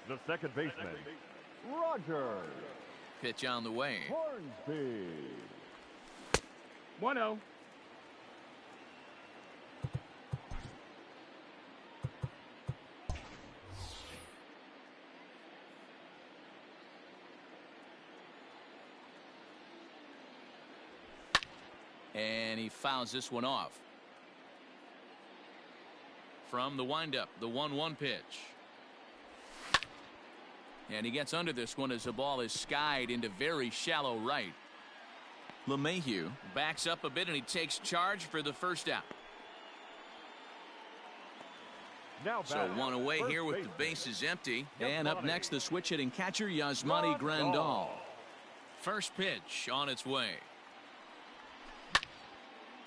The second baseman, Roger. Pitch on the way. Hornsby. 1-0. And he fouls this one off. From the windup, the 1-1 pitch. And he gets under this one as the ball is skied into very shallow right. LeMahieu backs up a bit and he takes charge for the first out. So one away here with the bases empty. And up next, the switch hitting catcher Yasmani Grandal. First pitch on its way.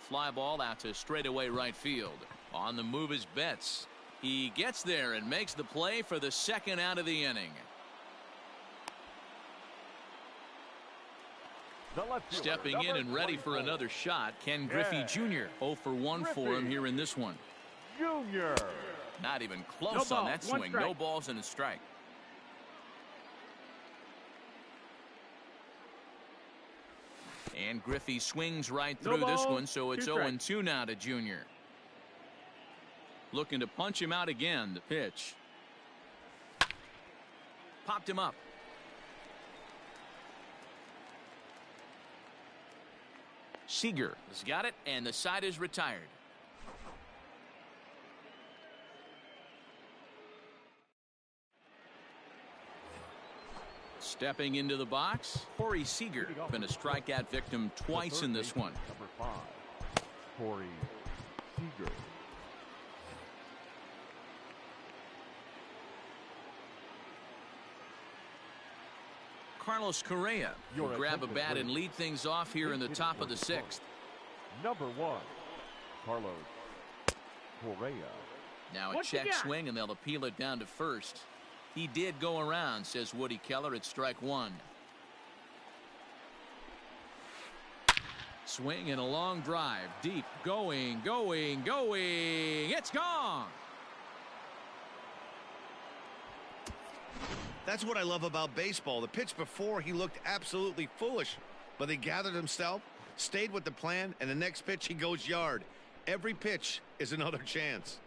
Fly ball out to straightaway right field. On the move is Betts. He gets there and makes the play for the second out of the inning. Stepping in and ready for another shot, Ken Griffey Jr. 0 for 1 for him here in this one. Junior. Not even close on that swing. No balls and a strike. And Griffey swings right through this one, so it's 0-2 now to Junior. Looking to punch him out again. The pitch. Popped him up. Seager has got it, and the side is retired. Stepping into the box, Corey Seager. Been a strikeout victim twice in this one. Number 5, Corey Seager. Carlos Correa will grab a bat and lead things off here in the top of the 6th. Number 1, Carlos Correa. Now a check swing, and they'll appeal it down to first. He did go around, says Woody Keller, at strike 1. Swing and a long drive. Deep. Going. It's gone. That's what I love about baseball. The pitch before, he looked absolutely foolish, but he gathered himself, stayed with the plan, and the next pitch he goes yard. Every pitch is another chance.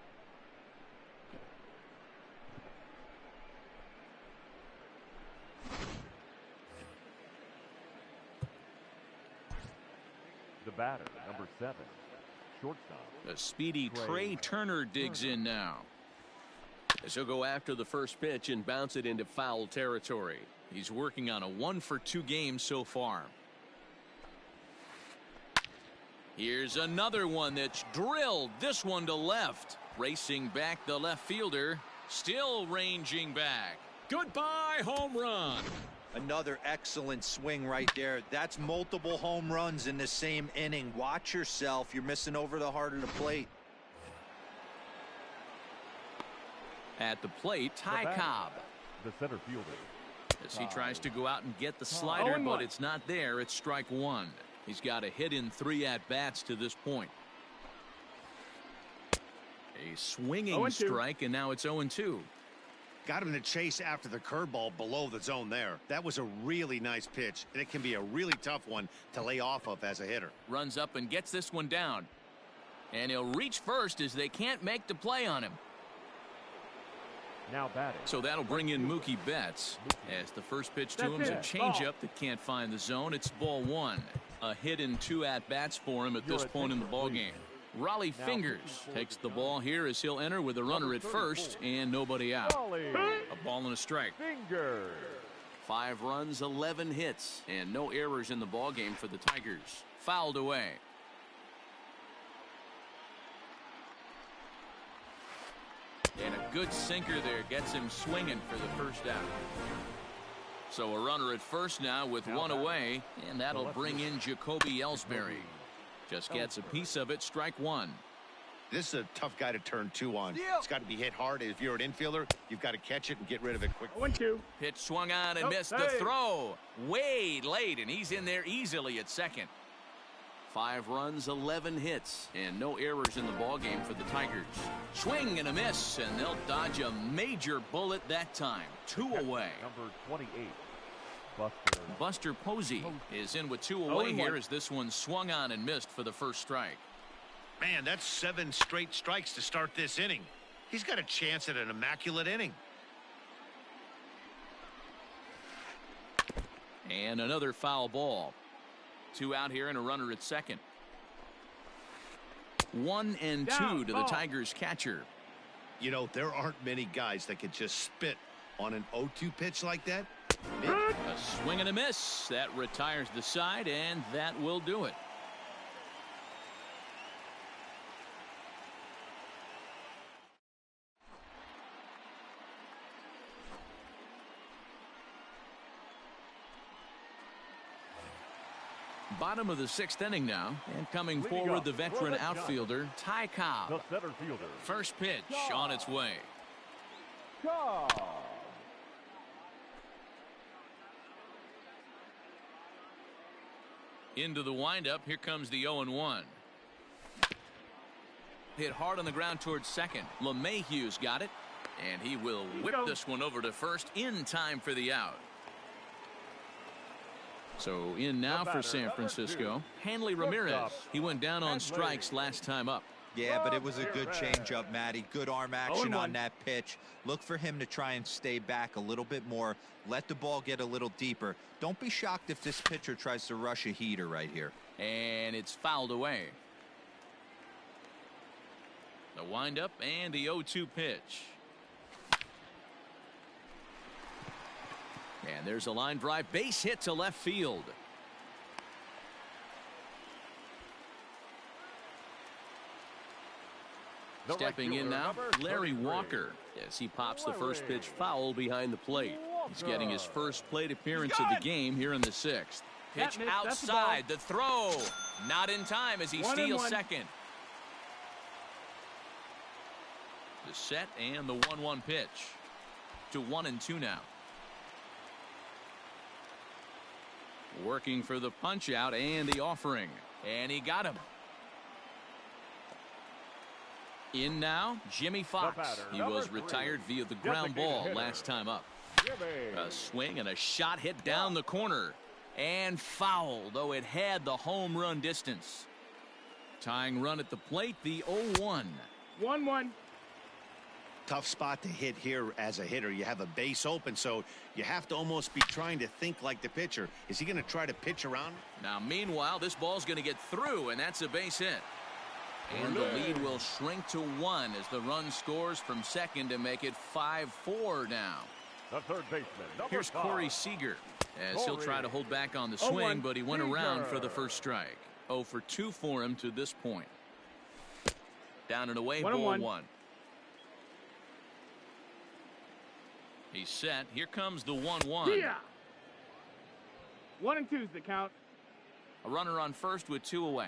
The batter, number 7, shortstop. A speedy Trey Turner digs in now. As he'll go after the first pitch and bounce it into foul territory. He's working on a 1-for-2 game so far. Here's another one that's drilled. This one to left. Racing back the left fielder. Still ranging back. Goodbye home run. Another excellent swing right there. That's multiple home runs in the same inning. Watch yourself. You're missing over the heart of the plate. At the plate, Ty Cobb. The center fielder. As he tries to go out and get the slider, but it's not there. It's strike 1. He's got a hit in 3 at-bats to this point. A swinging strike, and now it's 0-2. Got him to chase after the curveball below the zone there. That was a really nice pitch, and it can be a really tough one to lay off of as a hitter. Runs up and gets this one down. And he'll reach first as they can't make the play on him. Now batting. So that'll bring in Mookie Betts. As the first pitch to him is a changeup that can't find the zone. It's ball 1. A hit in 2 at-bats for him at this point in the ballgame. Raleigh Fingers takes the ball here as he'll enter with a runner at first and nobody out. A ball and a strike. Fingers. 5 runs, 11 hits, and no errors in the ballgame for the Tigers. Fouled away. And a good sinker there gets him swinging for the first out. So a runner at first now with 1 away, and that'll bring in Jacoby Ellsbury. Just gets a piece of it, strike 1. This is a tough guy to turn 2 on. It's got to be hit hard. If you're an infielder, you've got to catch it and get rid of it quickly. 1-2. Pitch swung on and missed the throw. Way late, and he's in there easily at second. 5 runs, 11 hits, and no errors in the ballgame for the Tigers. Swing and a miss, and they'll dodge a major bullet that time. 2 away. Number 28, Buster Posey is in with 2 away here as this one swung on and missed for the first strike. Man, that's 7 straight strikes to start this inning. He's got a chance at an immaculate inning. And another foul ball. 2 out here and a runner at second. 1-2 to the Tigers catcher. You know, there aren't many guys that can just spit on an 0-2 pitch like that. A swing and a miss. That retires the side, and that will do it. Bottom of the 6th inning now, and coming forward the veteran outfielder Ty Cobb. The center fielder. First pitch on its way. Cobb. Into the windup. Here comes the 0-1. Hit hard on the ground towards second. LeMahieu's got it, and he will whip this one over to first in time for the out. So in now for San Francisco, Hanley Ramirez. He went down on strikes last time up. Yeah, but it was a good changeup, Matty. Good arm action on that pitch. Look for him to try and stay back a little bit more. Let the ball get a little deeper. Don't be shocked if this pitcher tries to rush a heater right here. And it's fouled away. The windup and the 0-2 pitch. And there's a line drive base hit to left field. Stepping in now, Larry Walker, as he pops the first pitch foul behind the plate. He's getting his first plate appearance of the game here in the 6th. Pitch outside, the throw. Not in time as he steals second. The set and the 1-1 pitch. To 1-2 now. Working for the punch out and the offering. And he got him. In now, Jimmy Fox. He was retired via the ground ball last time up. A swing and a shot hit down the corner. And fouled, though it had the home run distance. Tying run at the plate, the 0-1. 1-1. Tough spot to hit here as a hitter. You have a base open, so you have to almost be trying to think like the pitcher. Is he going to try to pitch around? Now, meanwhile, this ball's going to get through, and that's a base hit. And the lead will shrink to 1 as the run scores from second to make it 5-4 now. The third baseman. Here's Corey Seager, as he'll try to hold back on the swing, but he went around for the first strike. 0 for 2 for him to this point. Down and away, ball 1. He's set. Here comes the 1-1. Yeah. 1-2's the count. A runner on first with 2 away.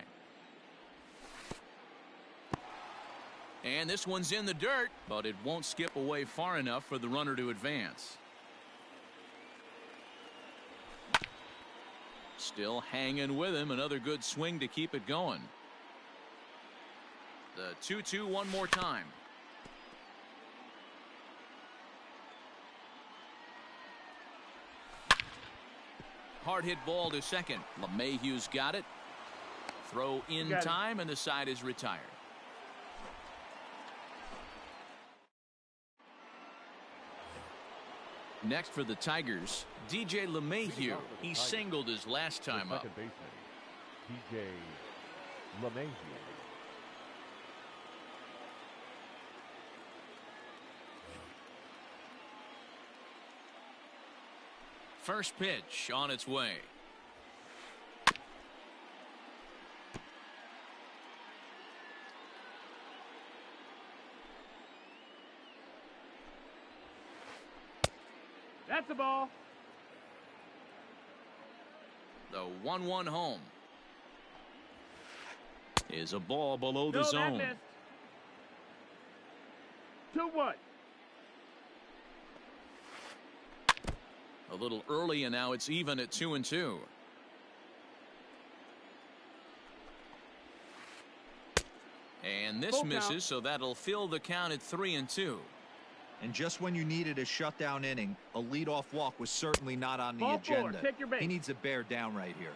And this one's in the dirt, but it won't skip away far enough for the runner to advance. Still hanging with him. Another good swing to keep it going. The 2-2 one more time. Hard hit ball to second. LeMahieu's got it. Throw in time, and the side is retired. Next for the Tigers, DJ LeMahieu. He singled his last time up. Second baseman, DJ LeMahieu. First pitch on its way. That's the ball. The 1-1 home is a ball below the zone. 2-1. A little early, and now it's even at 2-2. And this misses, so that'll fill the count at 3-2. And just when you needed a shutdown inning, a leadoff walk was certainly not on the agenda. He needs to bear down right here.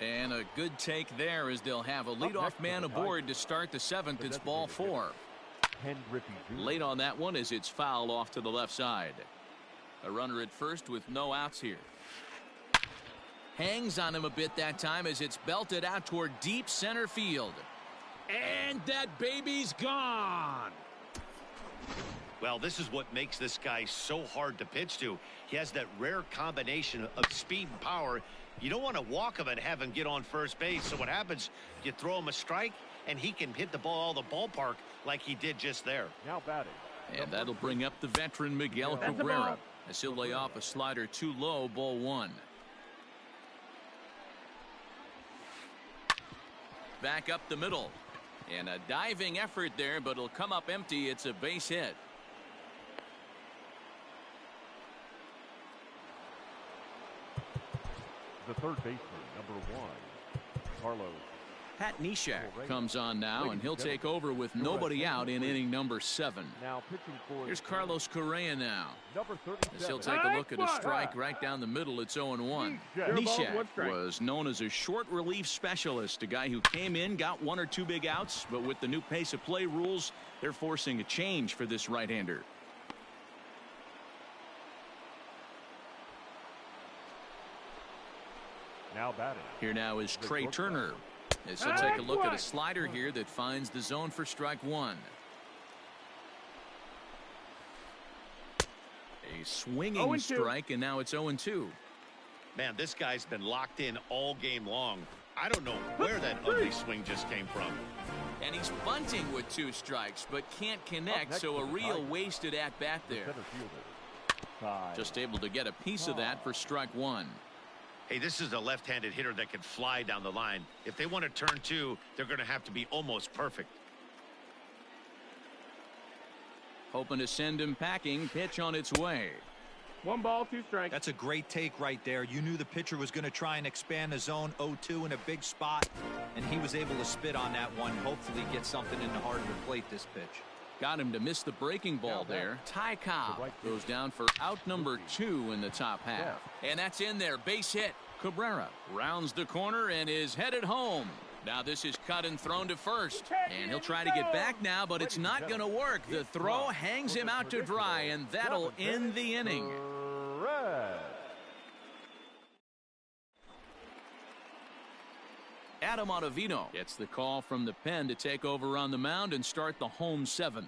And a good take there as they'll have a leadoff man aboard to start the 7th. It's ball 4. Late on that one as it's fouled off to the left side. A runner at first with no outs here. Hangs on him a bit that time as it's belted out toward deep center field. And that baby's gone. Well, this is what makes this guy so hard to pitch to. He has that rare combination of speed and power. You don't want to walk him and have him get on first base. So what happens, you throw him a strike, and he can hit the ball out of the ballpark like he did just there. Now batting. And that'll bring up the veteran Miguel Cabrera as he'll lay off a slider too low, ball one. Back up the middle. And a diving effort there, but it'll come up empty. It's a base hit. The third baseman, number 1, Carlos. Pat Neshek comes on now, and he'll take over with nobody out in inning number 7. Now pitching for Here's Carlos Correa now. number 37. As he'll take a look at a strike right down the middle. It's 0-1. Neshek was known as a short relief specialist, a guy who came in, got 1 or 2 big outs, but with the new pace of play rules, they're forcing a change for this right-hander. Now batting. Here now is Trey Turner. As he'll take a look at a slider here that finds the zone for strike 1. A swinging strike, and now it's 0-2. Man, this guy's been locked in all game long. I don't know where that ugly swing just came from. And he's bunting with 2 strikes, but can't connect, so a real wasted at-bat there. Just able to get a piece of that for strike 1. Hey, this is a left-handed hitter that can fly down the line. If they want to turn 2, they're going to have to be almost perfect. Hoping to send him packing. Pitch on its way. 1 ball, 2 strikes. That's a great take right there. You knew the pitcher was going to try and expand the zone. 0-2 in a big spot, and he was able to spit on that one. Hopefully get something in the heart of the plate this pitch. Got him to miss the breaking ball there. Ty Cobb goes down for out number 2 in the top half. And that's in there. Base hit. Cabrera rounds the corner and is headed home. Now this is cut and thrown to first. And he'll try to get back now, but it's not going to work. The throw hangs him out to dry, and that'll end the inning. Adam Ottavino gets the call from the pen to take over on the mound and start the home 7th.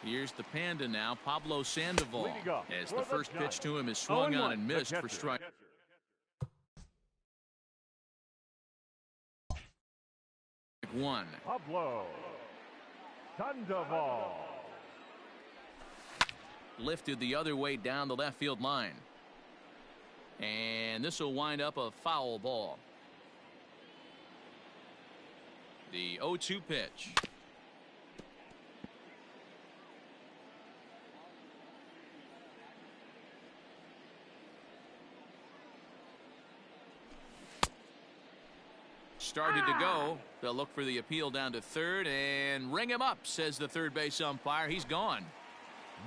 Here's the Panda now, Pablo Sandoval, as the first pitch to him is swung on and missed for strike 1. Pablo Sandoval. Lifted the other way down the left field line. And this will wind up a foul ball. The 0-2 pitch. Started to go. They'll look for the appeal down to third and ring him up, says the third base umpire. He's gone.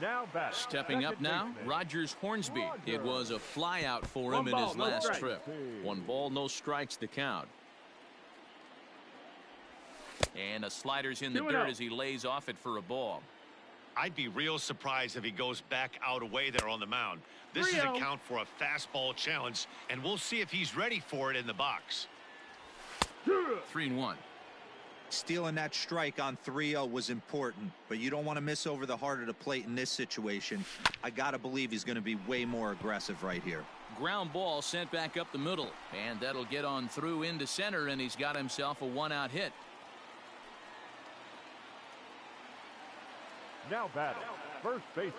Now back. Stepping up now, Rogers Hornsby. It was a flyout for him in his last trip. 1 ball, no strikes to count. And a slider's in the dirt as he lays off it for a ball. I'd be real surprised if he goes back out away there on the mound. This is a count for a fastball challenge, and we'll see if he's ready for it in the box. 3-1. Stealing that strike on 3-0 was important, but you don't want to miss over the heart of the plate in this situation. I gotta believe he's going to be way more aggressive right here. Ground ball sent back up the middle, and that'll get on through into center, and he's got himself a 1-out hit. Now batting, first baseman.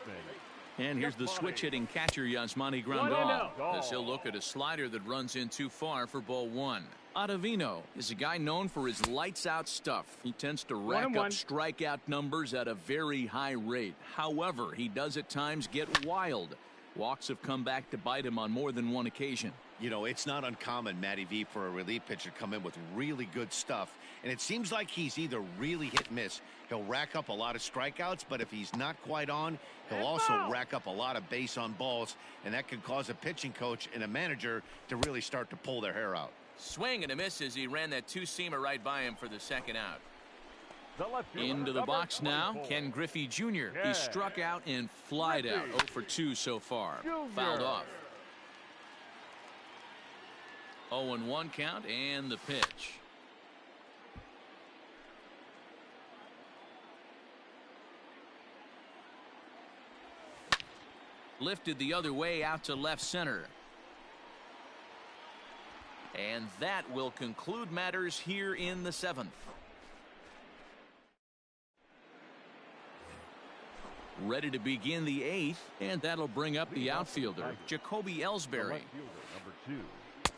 And here's the switch-hitting catcher, Yasmani Grandal, as he'll look at a slider that runs in too far for ball 1. Ottavino is a guy known for his lights-out stuff. He tends to rack up strikeout numbers at a very high rate. However, he does at times get wild. Walks have come back to bite him on more than one occasion. You know, it's not uncommon, Matty V, for a relief pitcher to come in with really good stuff. And it seems like he's either really hit and miss. He'll rack up a lot of strikeouts, but if he's not quite on, he'll also rack up a lot of base on balls. And that can cause a pitching coach and a manager to really start to pull their hair out. Swing and a miss as he ran that 2-seamer right by him for the 2nd out. Into the box now, Ken Griffey Jr. He struck out and flied out. 0 for 2 so far. Fouled off. 0-1 count and the pitch. Lifted the other way out to left center. And that will conclude matters here in the 7th. Ready to begin the 8th, and that'll bring up the outfielder, Jacoby Ellsbury.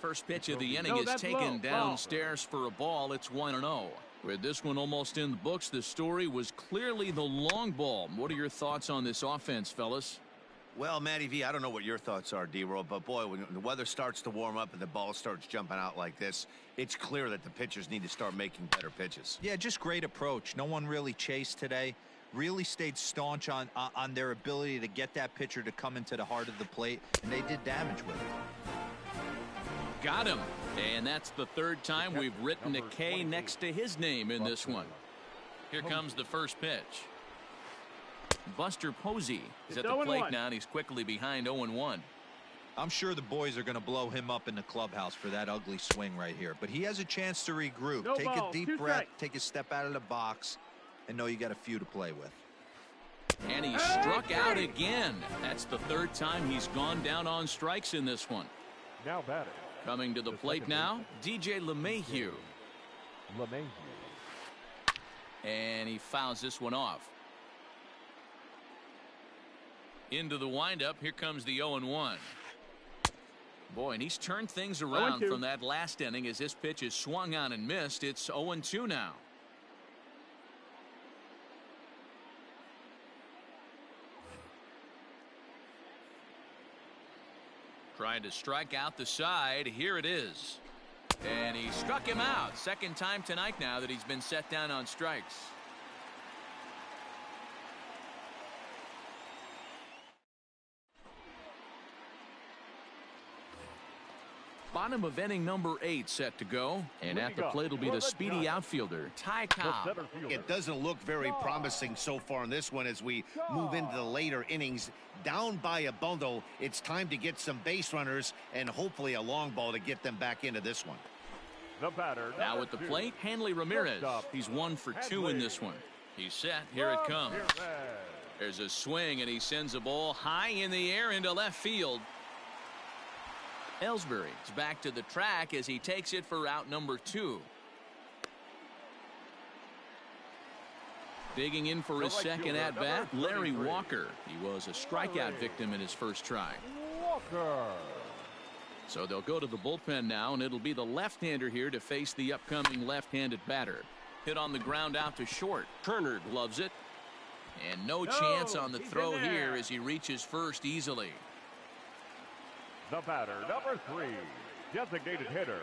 First pitch of the inning is taken downstairs for a ball. It's 1-0. With this one almost in the books, the story was clearly the long ball. What are your thoughts on this offense, fellas? Well, Matty V, I don't know what your thoughts are, D-Roll, but boy, when the weather starts to warm up and the ball starts jumping out like this, it's clear that the pitchers need to start making better pitches. Yeah, just great approach. No one really chased today. Really stayed staunch on their ability to get that pitcher to come into the heart of the plate, and they did damage with it. Got him. And that's the 3rd time we've written a K next to his name in this one. Here comes the first pitch. Buster Posey is at the plate now, and he's quickly behind 0-1. I'm sure the boys are going to blow him up in the clubhouse for that ugly swing right here. But he has a chance to regroup. Take a deep breath, take a step out of the box, and know you got a few to play with. And he struck out again. That's the 3rd time he's gone down on strikes in this one. Now batting. Coming to the plate now, DJ LeMahieu. And he fouls this one off. Into the windup, here comes the 0-1. Boy, and he's turned things around from that last inning as this pitch is swung on and missed. It's 0-2 now. Trying to strike out the side. Here it is. And he struck him out. 2nd time tonight now that he's been set down on strikes. Bottom of inning number 8 set to go. And at the plate will be the speedy outfielder, Ty Cobb. It doesn't look very promising so far in this one as we move into the later innings. Down by a bundle, it's time to get some base runners and hopefully a long ball to get them back into this one. The batter, now at the plate, Hanley Ramirez. He's 1 for 2 in this one. He's set. Here it comes. There's a swing, and he sends a ball high in the air into left field. Ellsbury is back to the track as he takes it for out number 2. Digging in for his second at-bat, Larry Walker. He was a strikeout victim in his first try. So they'll go to the bullpen now, and it'll be the left-hander here to face the upcoming left-handed batter. Hit on the ground out to short. Turner gloves it. And no chance on the throw here as he reaches first easily. The batter, number 3, designated hitter,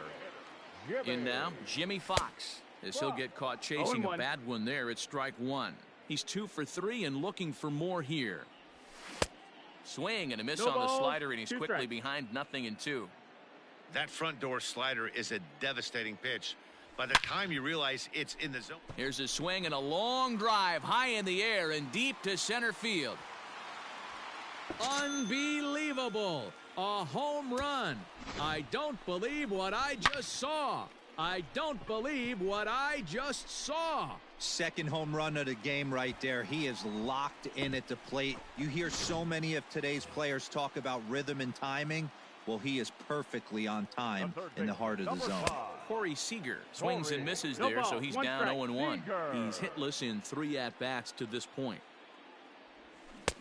Jimmy. In now, Jimmy Fox. As he'll get caught chasing a bad one there at strike 1. He's 2 for 3 and looking for more here. Swing and a miss on the slider, and he's quickly behind 0-2. That front door slider is a devastating pitch. By the time you realize it's in the zone. Here's a swing and a long drive high in the air and deep to center field. Unbelievable. A home run. I don't believe what I just saw. I don't believe what I just saw. Second home run of the game right there. He is locked in at the plate. You hear so many of today's players talk about rhythm and timing. Well, he is perfectly on time in the heart of the zone. Corey Seager swings and misses there, so he's down 0-1. He's hitless in 3 at-bats to this point.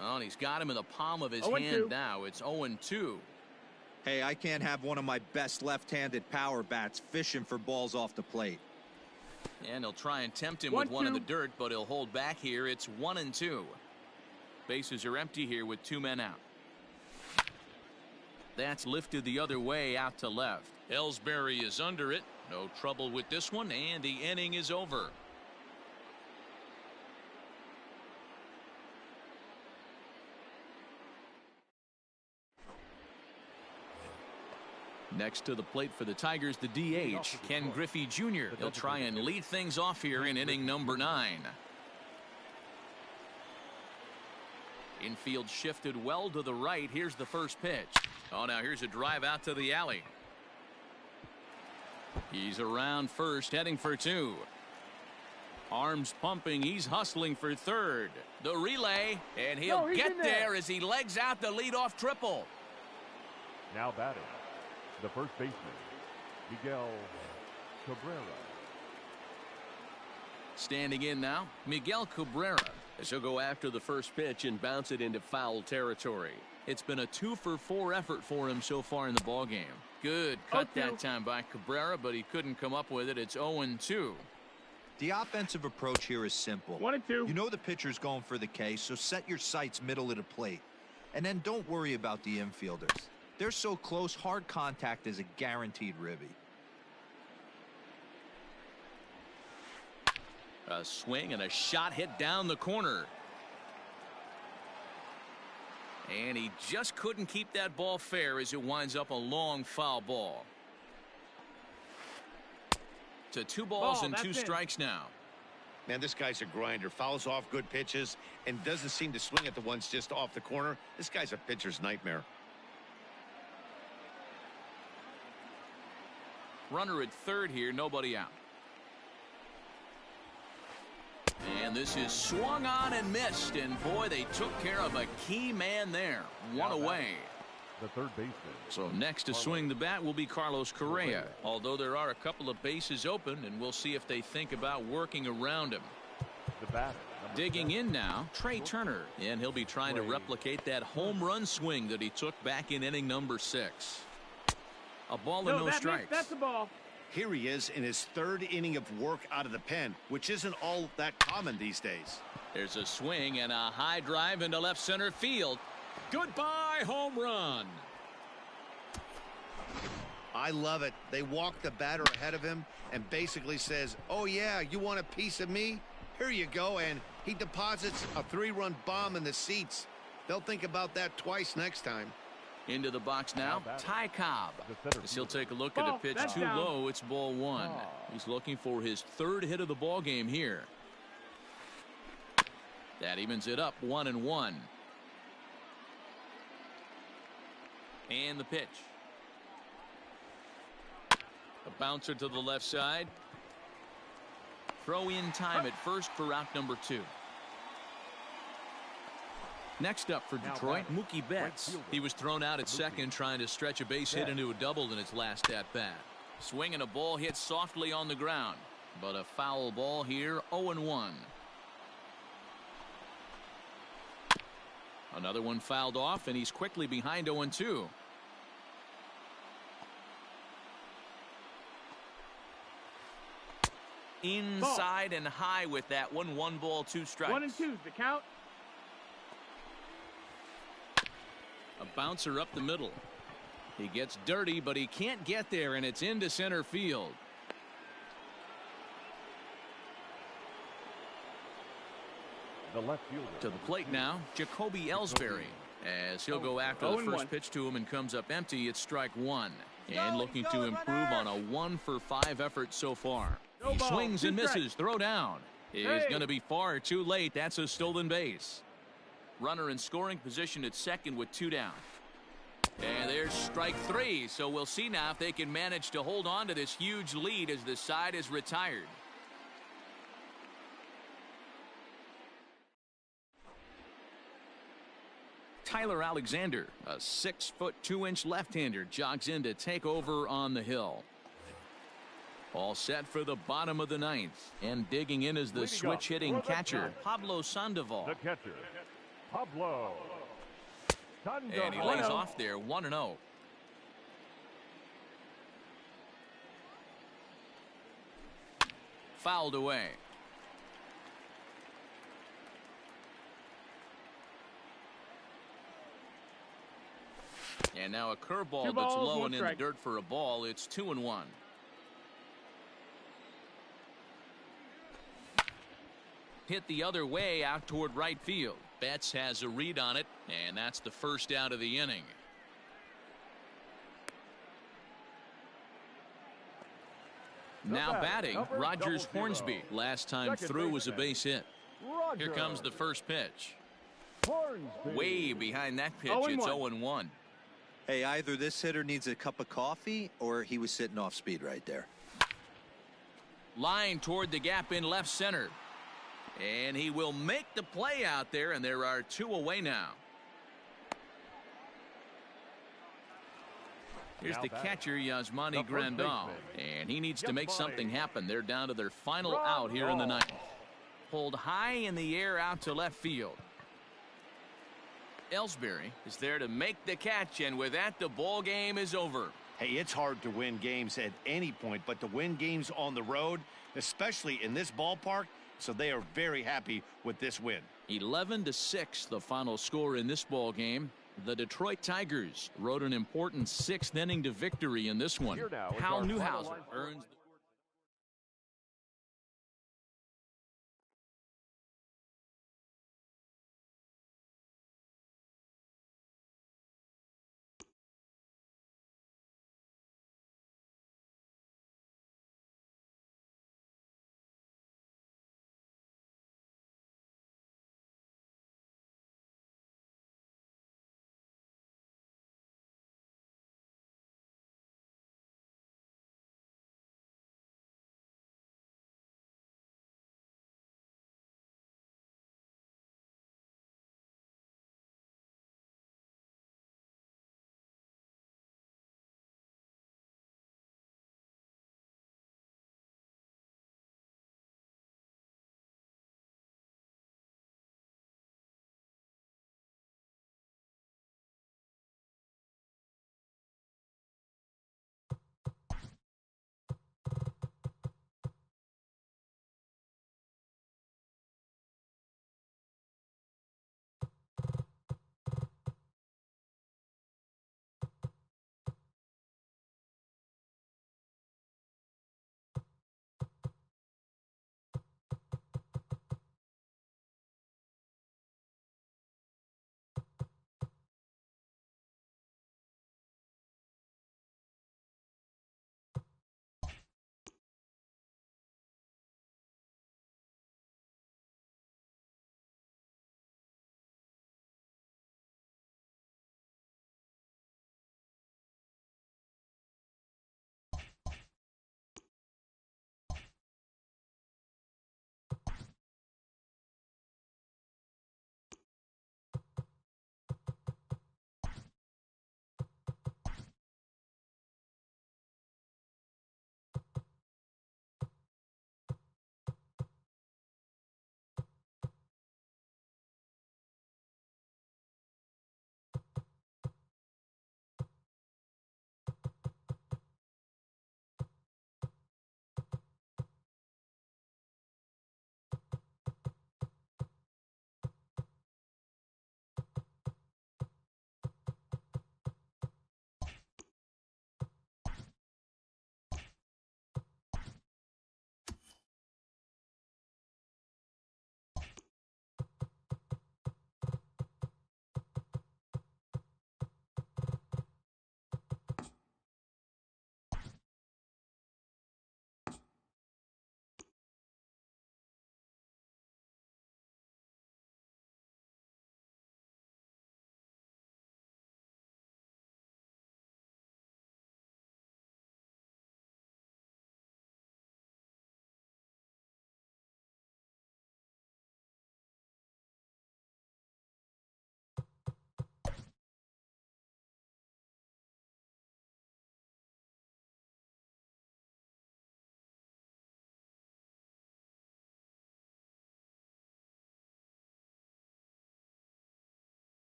Oh, and he's got him in the palm of his hand now. It's 0-2. Hey, I can't have one of my best left-handed power bats fishing for balls off the plate. And he'll try and tempt him with one in the dirt, but he'll hold back here. It's 1-2. Bases are empty here with 2 men out. That's lifted the other way out to left. Ellsbury is under it. No trouble with this one, and the inning is over. Next to the plate for the Tigers, the DH, Ken Griffey Jr. He'll try and lead things off here in inning number 9. Infield shifted well to the right. Here's the first pitch. Oh, now here's a drive out to the alley. He's around first, heading for 2. Arms pumping. He's hustling for third. The relay, and he'll get there as he legs out the leadoff triple. Now batting, the first baseman, Miguel Cabrera. Standing in now, Miguel Cabrera, as he'll go after the first pitch and bounce it into foul territory. It's been a 2-for-4 effort for him so far in the ballgame. Good cut that time by Cabrera, but he couldn't come up with it. It's 0-2. The offensive approach here is simple. 1-2. You know the pitcher's going for the K, so set your sights middle of the plate. And then don't worry about the infielders. They're so close, hard contact is a guaranteed ribby. A swing and a shot hit down the corner. And he just couldn't keep that ball fair as it winds up a long foul ball. To 2 balls and 2 strikes now. Man, this guy's a grinder. Fouls off good pitches and doesn't seem to swing at the ones just off the corner. This guy's a pitcher's nightmare. Runner at third here, nobody out. And this is swung on and missed, and boy, they took care of a key man there. One away. The third baseman. So next to swing the bat will be Carlos Correa, although there are a couple of bases open, and we'll see if they think about working around him. The batter. Digging in now, Trey Turner, and he'll be trying to replicate that home run swing that he took back in inning number 6. A ball and no strikes. That's the ball. Here he is in his 3rd inning of work out of the pen, which isn't all that common these days. There's a swing and a high drive into left center field. Goodbye, home run. I love it. They walk the batter ahead of him and basically says, oh yeah, you want a piece of me? Here you go. And he deposits a 3-run bomb in the seats. They'll think about that twice next time. Into the box now, Ty Cobb. As he'll take a look at a pitch too low. It's ball 1. He's looking for his 3rd hit of the ball game here. That evens it up 1-1. And the pitch. A bouncer to the left side. Throw in time at first for out number 2. Next up for Detroit, Mookie Betts. He was thrown out at second trying to stretch a base hit into a double in his last at-bat. Swinging a ball hit softly on the ground, but a foul ball here, 0-1. Another one fouled off, and he's quickly behind 0-2. Inside and high with that one. 1 ball, 2 strikes. 1-2's the count. A bouncer up the middle. He gets dirty, but he can't get there, and it's into center field. The left fielder. To the plate now, Jacoby Ellsbury. As he'll go after the first pitch to him and comes up empty, it's strike 1. And looking to improve on a 1-for-5 effort so far. He swings and misses. Throw down. Is going to be far too late. That's a stolen base. Runner in scoring position at second with 2 down. And there's strike 3. So we'll see now if they can manage to hold on to this huge lead as the side is retired. Tyler Alexander, a 6-foot 2-inch left-hander, jogs in to take over on the hill. All set for the bottom of the 9th. And digging in is the switch-hitting catcher, Pablo Sandoval. The catcher, Pablo Sandoval. And he lays off there, 1-0. Fouled away. And now a curveball that's low and in the dirt for a ball. It's 2-1. Hit the other way out toward right field. Betts has a read on it, and that's the first out of the inning. Now batting, Rogers Hornsby. Last time through was a base hit. Here comes the first pitch. Way behind that pitch, it's 0-1. Hey, either this hitter needs a cup of coffee or he was sitting off speed right there. Line toward the gap in left center. And he will make the play out there, and there are 2 away now. Here's the catcher, Yasmani Grandal, and he needs to make something happen. They're down to their final out here in the ninth. Pulled high in the air out to left field. Ellsbury is there to make the catch, and with that, the ball game is over. Hey, it's hard to win games at any point, but to win games on the road, especially in this ballpark, so they are very happy with this win. 11-6, the final score in this ball game. The Detroit Tigers rode an important 6th inning to victory in this one. Hal Newhouser earns the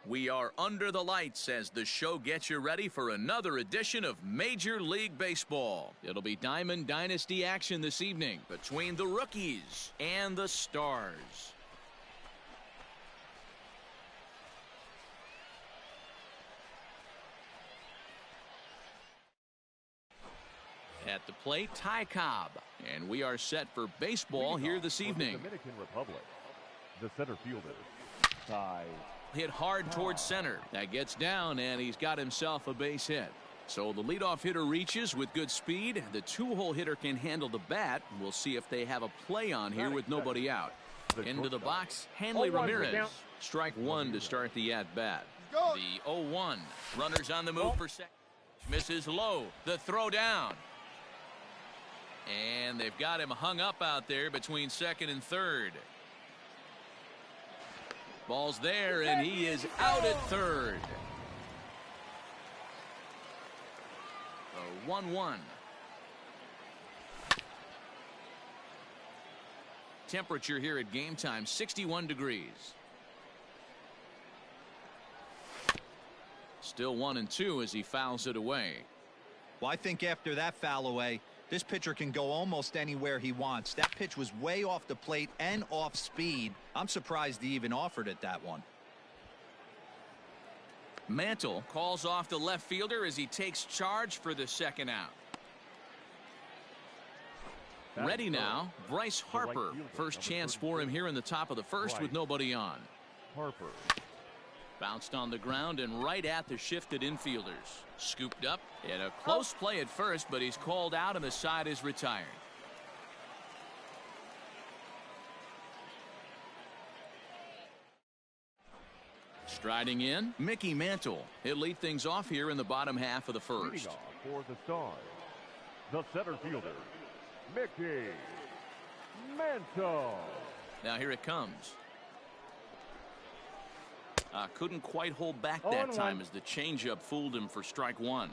We are under the lights as the show gets you ready for another edition of Major League Baseball. It'll be Diamond Dynasty action this evening between the rookies and the stars. At the plate, Ty Cobb. And we are set for baseball here this evening. Dominican Republic, the center fielder, Ty. Hit hard towards center. That gets down, and he's got himself a base hit. So the leadoff hitter reaches with good speed. The two-hole hitter can handle the bat. We'll see if they have a play on here with nobody out. Into the box, Hanley Ramirez. Strike one to start the at-bat. The 0-1. Runners on the move for second. Misses low. The throw down. And they've got him hung up out there between second and third. Ball's there, and he is out at third. A 1-1. Temperature here at game time, 61 degrees. Still 1-2 as he fouls it away. Well, I think after that foul away, this pitcher can go almost anywhere he wants. That pitch was way off the plate and off speed. I'm surprised he even offered it that one. Mantle calls off the left fielder as he takes charge for the second out. Ready now, Bryce Harper. First chance for him here in the top of the first with nobody on. Harper. Bounced on the ground and right at the shifted infielders. Scooped up in a close play at first, but he's called out and the side is retired. Striding in, Mickey Mantle. He'll lead things off here in the bottom half of the first. For the Stars, the center fielder, Mickey Mantle. Now here it comes. Couldn't quite hold back that time as the changeup fooled him for strike one.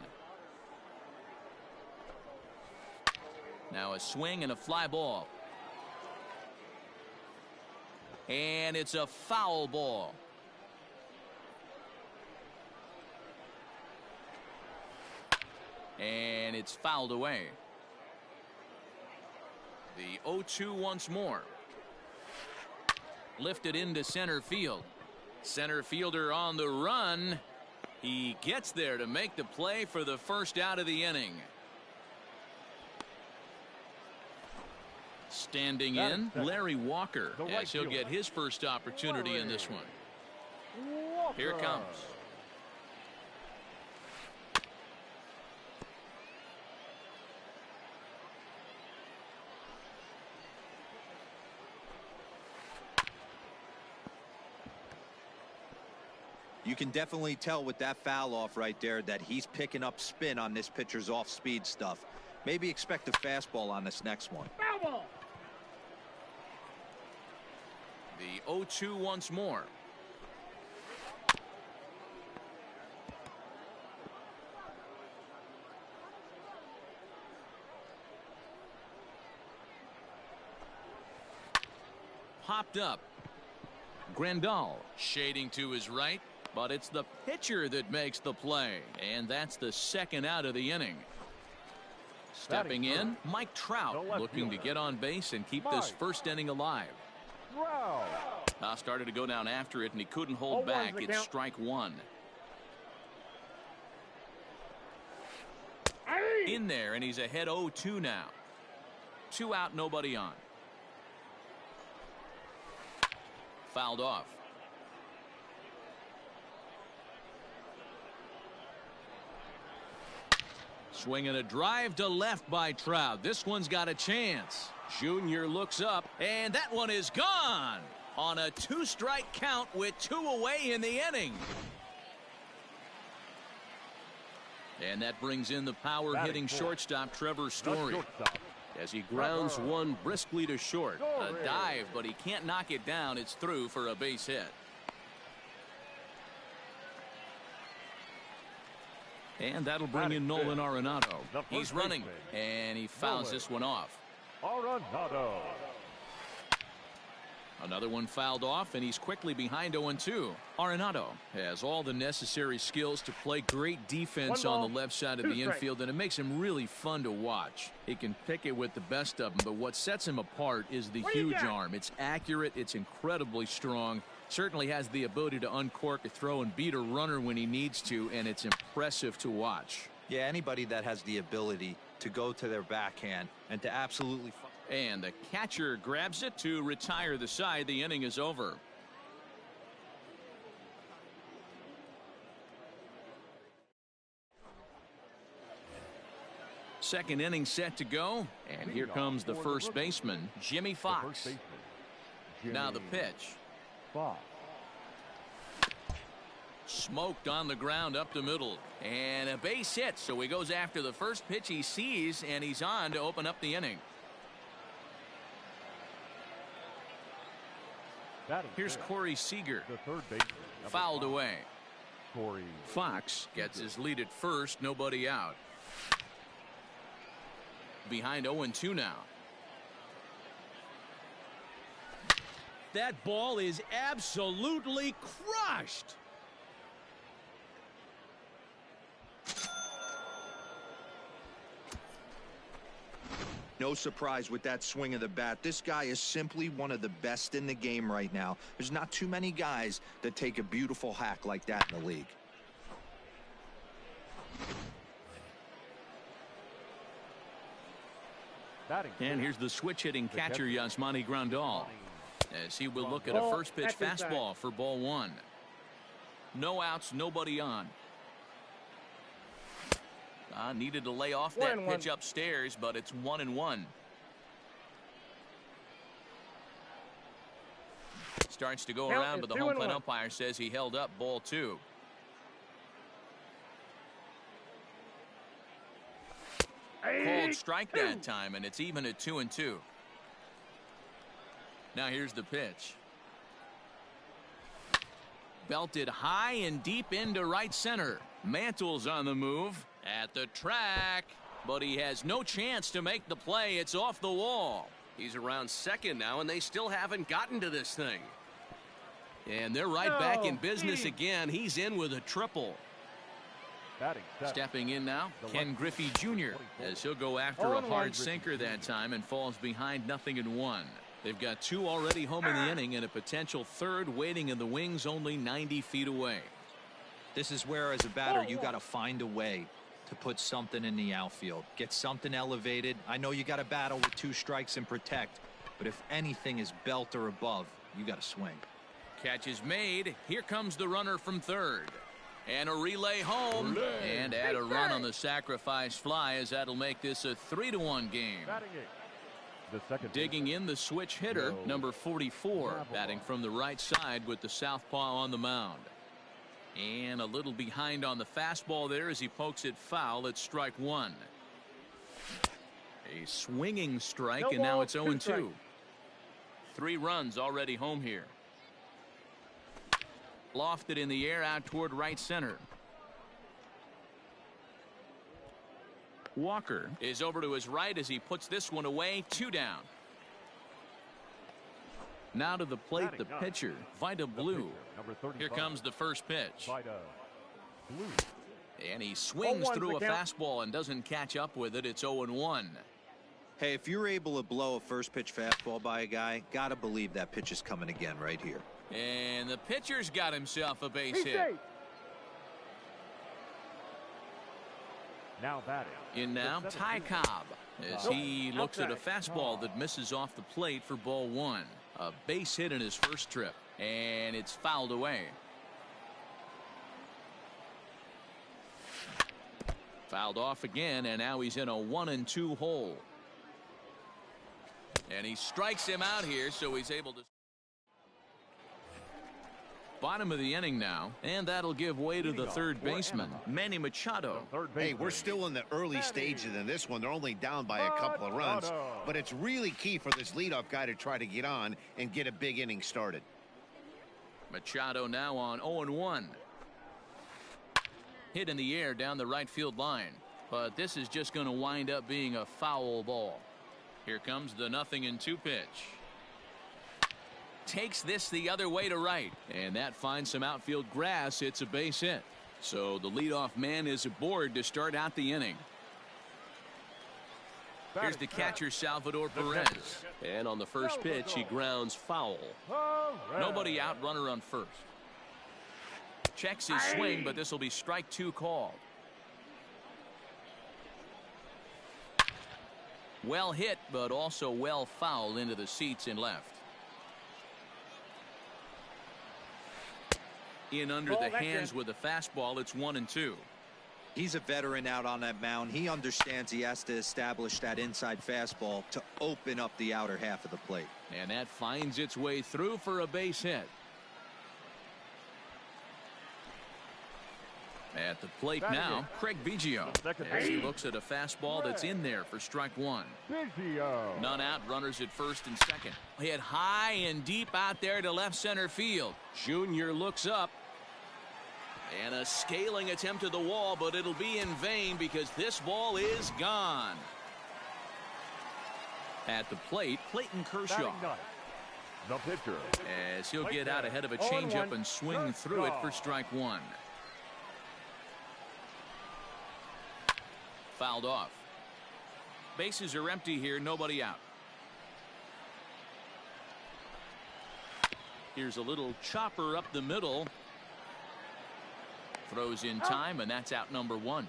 Now a swing and a fly ball. And it's a foul ball. And it's fouled away. The 0-2 once more. Lifted into center field. Center fielder on the run. He gets there to make the play for the first out of the inning. Standing in, Larry Walker, as he'll get his first opportunity in this one. Here it comes. You can definitely tell with that foul off right there that he's picking up spin on this pitcher's off-speed stuff. Maybe expect a fastball on this next one. Foul ball. The 0-2 once more. Popped up. Grandal shading to his right. But it's the pitcher that makes the play. And that's the second out of the inning. Stepping in, Mike Trout looking to get on base and keep this first inning alive. Started to go down after it and he couldn't hold back. It's strike one. In there and he's ahead 0-2 now. 2 out, nobody on. Fouled off. Swinging a drive to left by Trout. This one's got a chance. Junior looks up, and that one is gone on a 2-strike count with 2 away in the inning. And that brings in the power-hitting shortstop Trevor Story as he grounds one briskly to short. A dive, but he can't knock it down. It's through for a base hit. And that'll bring in Nolan Arenado. He's running, and he fouls this one off. Arenado. Another one fouled off, and he's quickly behind 0-2. Arenado has all the necessary skills to play great defense on the left side of the infield, and it makes him really fun to watch. He can pick it with the best of them, but what sets him apart is the huge arm. It's accurate, it's incredibly strong. Certainly has the ability to uncork a throw and beat a runner when he needs to, and it's impressive to watch. Yeah, anybody that has the ability to go to their backhand and to absolutely... And the catcher grabs it to retire the side. The inning is over. Second inning set to go, and here comes the first baseman, Jimmy Fox. Now the pitch. Smoked on the ground up the middle, and a base hit, so he goes after the first pitch he sees, and he's on to open up the inning. Here's Corey Seager, the third baseman, fouled away. Corey Fox gets his lead at first, nobody out. Behind 0-2 now. That ball is absolutely crushed. No surprise with that swing of the bat. This guy is simply one of the best in the game right now. There's not too many guys that take a beautiful hack like that in the league. And here's the switch-hitting catcher, Yasmani Grandal, as he will look at a first-pitch fastball for ball one. No outs, nobody on. Needed to lay off that pitch upstairs, but it's 1-1. Starts to go around, but the home plate umpire says he held up ball two. Called strike that time, and it's even at 2-2. Now here's the pitch. Belted high and deep into right center. Mantle's on the move at the track, but he has no chance to make the play. It's off the wall. He's around second now, and they still haven't gotten to this thing. And they're right back in business again. He's in with a triple. Stepping in now, Ken Griffey Jr. as he'll go after a hard sinker that time and falls behind 0-1. They've got two already home in the inning and a potential third waiting in the wings only 90 feet away. This is where, as a batter, you got to find a way to put something in the outfield. Get something elevated. I know you got to battle with two strikes and protect, but if anything is belt or above, you got to swing. Catch is made. Here comes the runner from third. And a relay home. And add a run on the sacrifice fly, as that'll make this a 3-1 game. Digging in the switch hitter, number 44, batting from the right side with the southpaw on the mound. And a little behind on the fastball there as he pokes it foul at strike one. A swinging strike, and now it's 0-2. 3 runs already home here. Lofted in the air out toward right center. Walker is over to his right as he puts this one away. 2 down. Now to the plate, the pitcher, Vida Blue. Here comes the first pitch. And he swings through a fastball and doesn't catch up with it. It's 0-1. Hey, if you're able to blow a first pitch fastball by a guy, gotta believe that pitch is coming again right here. And the pitcher's got himself a base hit. Now batting. In now, Ty Cobb, as he looks at a fastball that misses off the plate for ball one. A base hit in his first trip, and it's fouled away. Fouled off again, and now he's in a 1-2 hole. And he strikes him out here, so he's able to. Bottom of the inning now, and that'll give way to the third baseman, Manny Machado. Hey, we're still in the early stages in this one. They're only down by a couple of runs, but it's really key for this leadoff guy to try to get on and get a big inning started. Machado now on 0-1. Hit in the air down the right field line, but this is just going to wind up being a foul ball. Here comes the 0-2 pitch. Takes this the other way to right, and that finds some outfield grass. It's a base hit, so the leadoff man is aboard to start out the inning. Here's the catcher, Salvador Perez, and on the first pitch he grounds foul. Nobody out, runner on first. Checks his swing, but this will be strike 2 called. Well hit, but also well fouled into the seats and left. In under the hands with a fastball, it's 1-2. He's a veteran out on that mound. He understands he has to establish that inside fastball to open up the outer half of the plate. And that finds its way through for a base hit. At the plate now, Craig Biggio, as he looks at a fastball that's in there for strike one. None out, runners at first and second. Hit high and deep out there to left center field. Junior looks up. And a scaling attempt to the wall, but it'll be in vain because this ball is gone. At the plate, Clayton Kershaw. The pitcher. As he'll get out ahead of a changeup and swing through it for strike one. Fouled off. Bases are empty here, nobody out. Here's a little chopper up the middle. Throws in time, and that's out number one.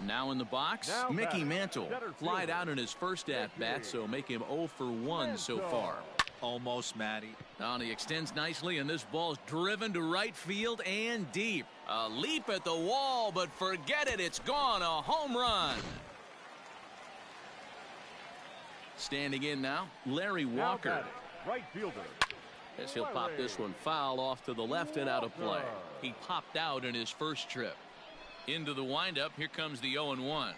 Now in the box, Mickey Mantle. Flied out in his first at-bat, so make him 0 for 1 so far. Almost, Matty. Now he extends nicely, and this ball's driven to right field and deep. A leap at the wall, but forget it, it's gone. A home run. Standing in now, Larry Walker. Right fielder. As he'll pop this one foul off to the left and out of play. He popped out in his first trip. Into the windup, here comes the 0-1.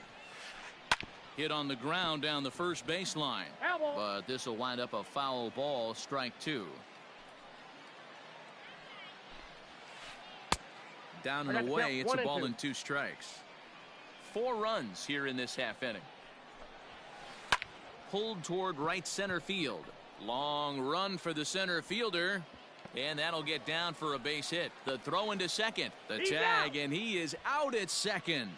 Hit on the ground down the first baseline. But this will wind up a foul ball, strike two. Down and away, it's a ball and 2 strikes. 4 runs here in this half inning. Pulled toward right center field. Long run for the center fielder, and that'll get down for a base hit. The throw into second, the tag, and he is out at second.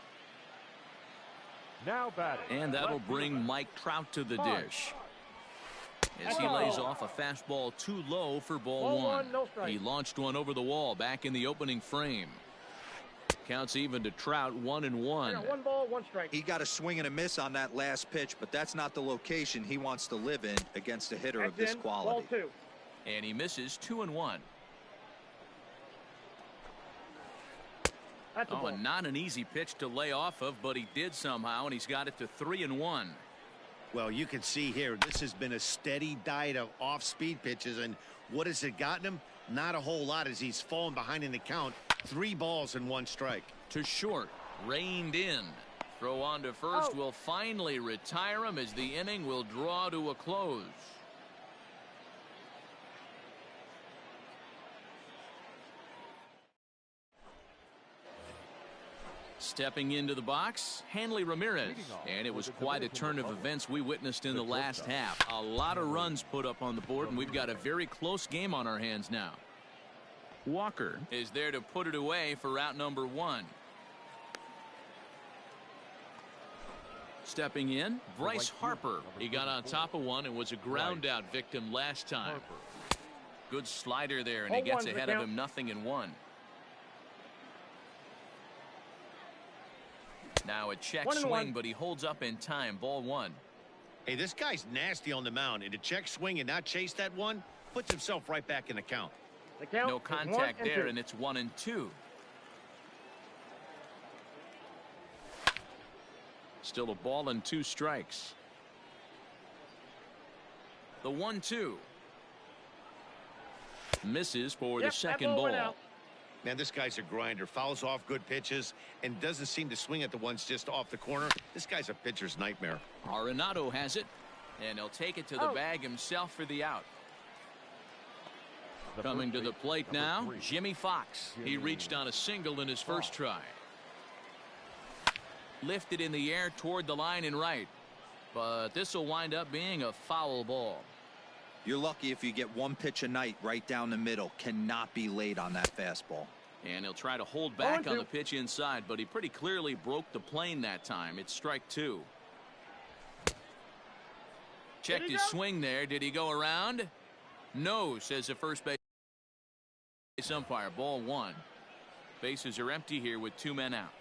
Now batting. And that'll bring Mike Trout to the dish. As he lays off a fastball too low for ball one. He launched one over the wall back in the opening frame. Counts even to Trout, 1-1. 1 ball, 1 strike. He got a swing and a miss on that last pitch, but that's not the location he wants to live in against a hitter of this quality. Ball 2. And he misses 2-1. Not an easy pitch to lay off of, but he did somehow, and he's got it to 3-1. Well, you can see here, this has been a steady diet of off-speed pitches, and what has it gotten him? Not a whole lot as he's fallen behind in the count. 3 balls and 1 strike. To short, reined in. Throw on to first will finally retire him as the inning will draw to a close. Stepping into the box, Hanley Ramirez. And it was quite a turn of events we witnessed in the last half. A lot of runs put up on the board, and we've got a very close game on our hands now. Walker is there to put it away for out number 1. Stepping in, Bryce Harper. He got on top of one and was a ground out victim last time. Good slider there, and he gets ahead of him 0-1. Now a check swing, but he holds up in time. Ball 1. Hey, this guy's nasty on the mound, and to check swing and not chase that one puts himself right back in the count. No contact there, and it's 1-2. Still a ball and 2 strikes. The 1-2. Misses for the second ball. Man, this guy's a grinder. Fouls off good pitches and doesn't seem to swing at the ones just off the corner. This guy's a pitcher's nightmare. Arenado has it, and he'll take it to the bag himself for the out. Coming to the plate now, Jimmy Fox. He reached on a single in his first try. Lifted in the air toward the line and right. But this will wind up being a foul ball. You're lucky if you get 1 pitch a night right down the middle. Cannot be late on that fastball. And he'll try to hold back on the pitch inside, but he pretty clearly broke the plane that time. It's strike 2. Checked his swing there. Did he go around? No, says the first base umpire. Ball 1. Bases are empty here with 2 men out.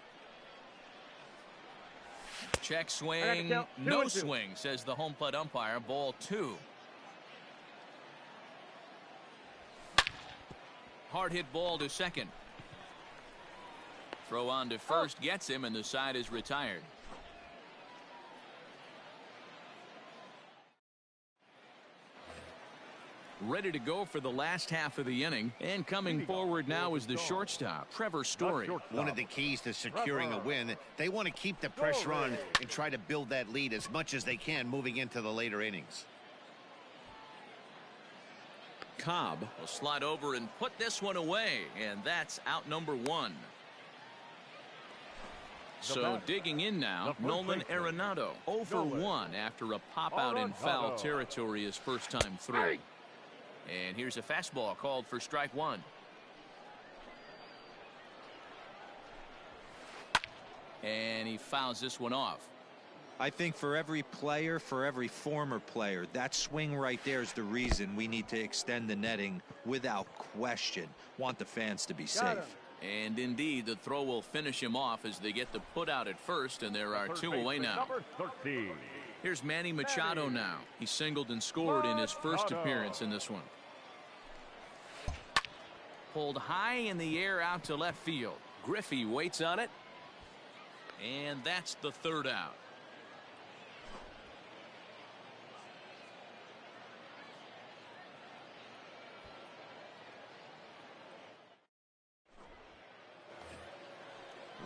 Check swing, no swing, says the home plate umpire. Ball 2. Hard hit ball to second. Throw on to first gets him, and the side is retired. Ready to go for the last half of the inning, and coming forward now is the shortstop, Trevor Story. One of the keys to securing a win, they want to keep the pressure on and try to build that lead as much as they can moving into the later innings. Cobb will slide over and put this one away, and that's out number 1. So digging in now, Nolan Arenado, 0 for 1 after a pop out in foul territory his first time through. And here's a fastball called for strike 1. And he fouls this one off. I think for every player, for every former player, that swing right there is the reason we need to extend the netting without question. Want the fans to be safe. And indeed, the throw will finish him off as they get the put out at first, and there are 2 away now. Here's Manny Machado now. He singled and scored in his first appearance in this one. Pulled high in the air out to left field. Griffey waits on it. And that's the 3rd out.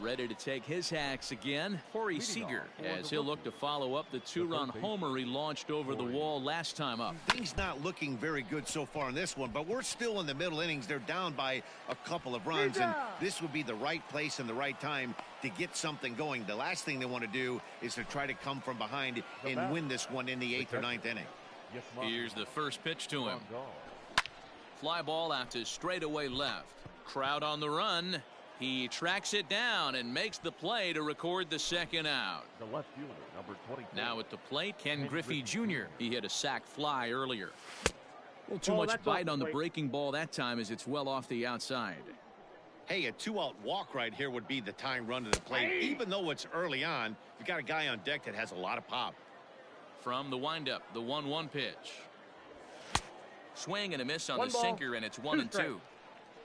Ready to take his hacks again, Corey Seager, as he'll look to follow up the 2-run homer he launched over the wall last time up. Things not looking very good so far in this one, but we're still in the middle innings. They're down by a couple of runs, and this would be the right place and the right time to get something going. The last thing they want to do is to try to come from behind and win this one in the 8th or 9th inning. Here's the first pitch to him. Fly ball out to straightaway left. Crowd on the run. He tracks it down and makes the play to record the 2nd out. The left fielder, number 24. Now at the plate, Ken Griffey Jr. He hit a sac fly earlier. A little too much bite on the breaking ball that time as it's well off the outside. Hey, a 2-out walk right here would be the tying run to the plate. Even though it's early on, you've got a guy on deck that has a lot of pop. From the windup, the 1-1 pitch. Swing and a miss on the sinker, and it's 1-2.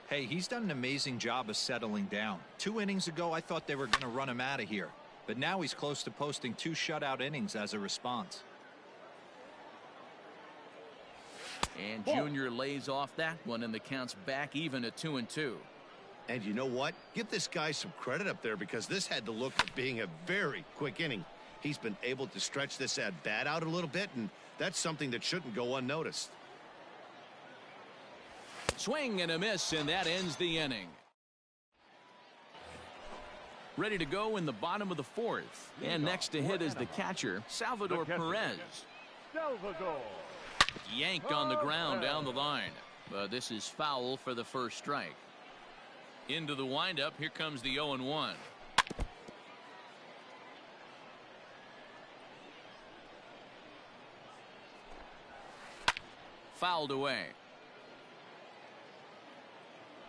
Hey, he's done an amazing job of settling down. 2 innings ago, I thought they were going to run him out of here. But now he's close to posting 2 shutout innings as a response. And Junior lays off that one, and the count's back even at 2-2. And you know what? Give this guy some credit up there, because this had the look of being a very quick inning. He's been able to stretch this at bat out a little bit, and that's something that shouldn't go unnoticed. Swing and a miss, and that ends the inning. Ready to go in the bottom of the 4th. And next to hit is the catcher, Salvador Perez. Yanked on the ground down the line. But this is foul for the first strike. Into the windup, here comes the 0-1. Fouled away.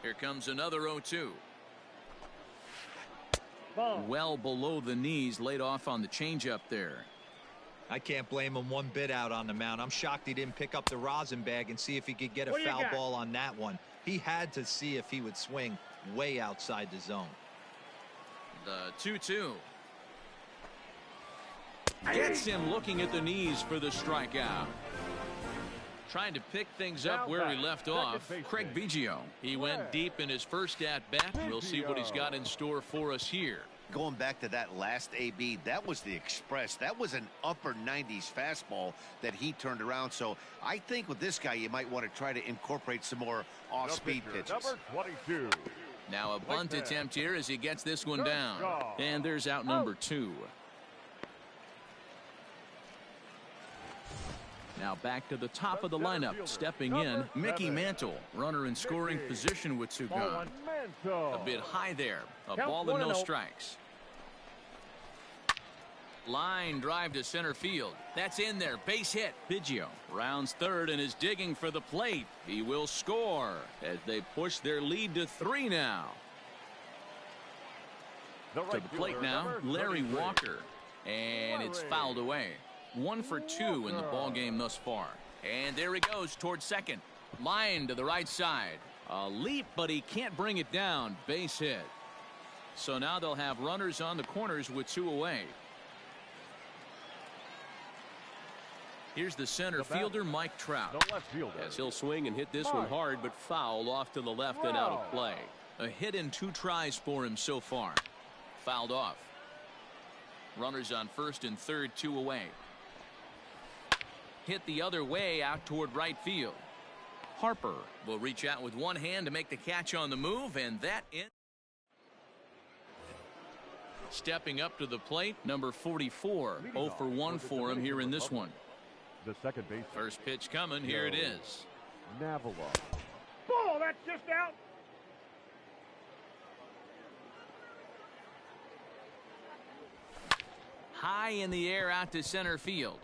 Here comes another 0-2. Well below the knees, laid off on the changeup there. I can't blame him one bit out on the mound. I'm shocked he didn't pick up the rosin bag and see if he could get a foul ball on that one. He had to see if he would swing way outside the zone. The 2-2. Gets him looking at the knees for the strikeout. Trying to pick things up where he left off, Craig Biggio. He went deep in his first at-bat. We'll see what he's got in store for us here. Going back to that last AB, that was the express. That was an upper 90s fastball that he turned around. So I think with this guy, you might want to try to incorporate some more off-speed pitches. Number 22. Now a bunt attempt here as he gets this one down. And there's out number 2. Now back to the top of the lineup. Stepping in, Mickey Mantle. Runner in scoring position with 2 gone. A bit high there. A ball and no strikes. Line drive to center field. That's in there. Base hit. Biggio rounds third and is digging for the plate. He will score as they push their lead to 3 now. To the plate now, Larry Walker. And it's fouled away. 1 for 2 in the ball game thus far. And there he goes towards second. Line to the right side. A leap, but he can't bring it down. Base hit. So now they'll have runners on the corners with 2 away. Here's the center fielder, Mike Trout. The left fielder. As he'll swing and hit this one hard, but foul off to the left and out of play. A hit in 2 tries for him so far. Fouled off. Runners on first and third, 2 away. Hit the other way out toward right field. Harper will reach out with one hand to make the catch on the move, and that in. Stepping up to the plate, number 44. 0 for 1 for him here in this one. The second base. First pitch coming. Here it is. Navalo. Ball, that's just out. High in the air out to center field.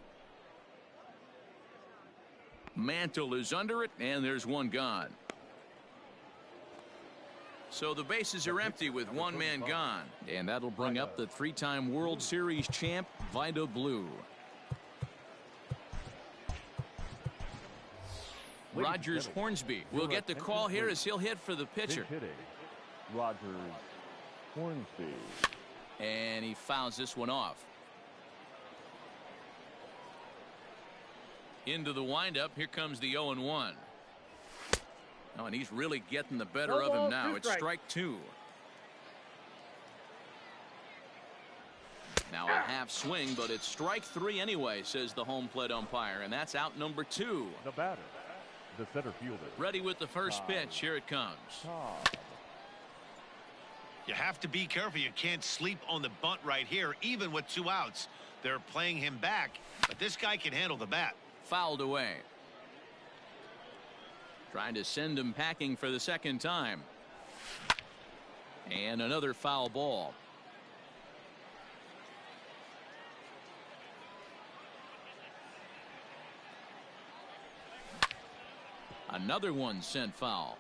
Mantle is under it, and there's one gone. So the bases are empty with one man gone. And that'll bring up the 3-time World Series champ, Vida Blue. Rogers Hornsby will get the call here as he'll hit for the pitcher. Rogers Hornsby. And he fouls this one off. Into the windup. Here comes the 0-1. Oh, and he's really getting the better of him now. It's strike 2. Now a half swing, but it's strike 3 anyway, says the home plate umpire, and that's out number 2. The batter, the center fielder. Ready with the first pitch. Here it comes. You have to be careful. You can't sleep on the bunt right here, even with 2 outs. They're playing him back, but this guy can handle the bat. Fouled away. Trying to send him packing for the second time. And another foul ball. Another one sent foul.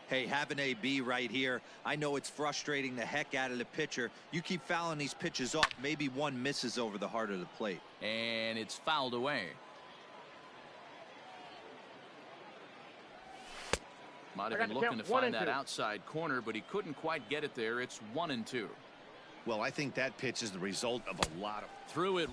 Hey, have an AB right here. I know it's frustrating the heck out of the pitcher. You keep fouling these pitches off. Maybe one misses over the heart of the plate. And it's fouled away. Might have been looking to find that outside corner, but he couldn't quite get it there. It's 1-2. Well, I think that pitch is the result of a lot of. Threw it.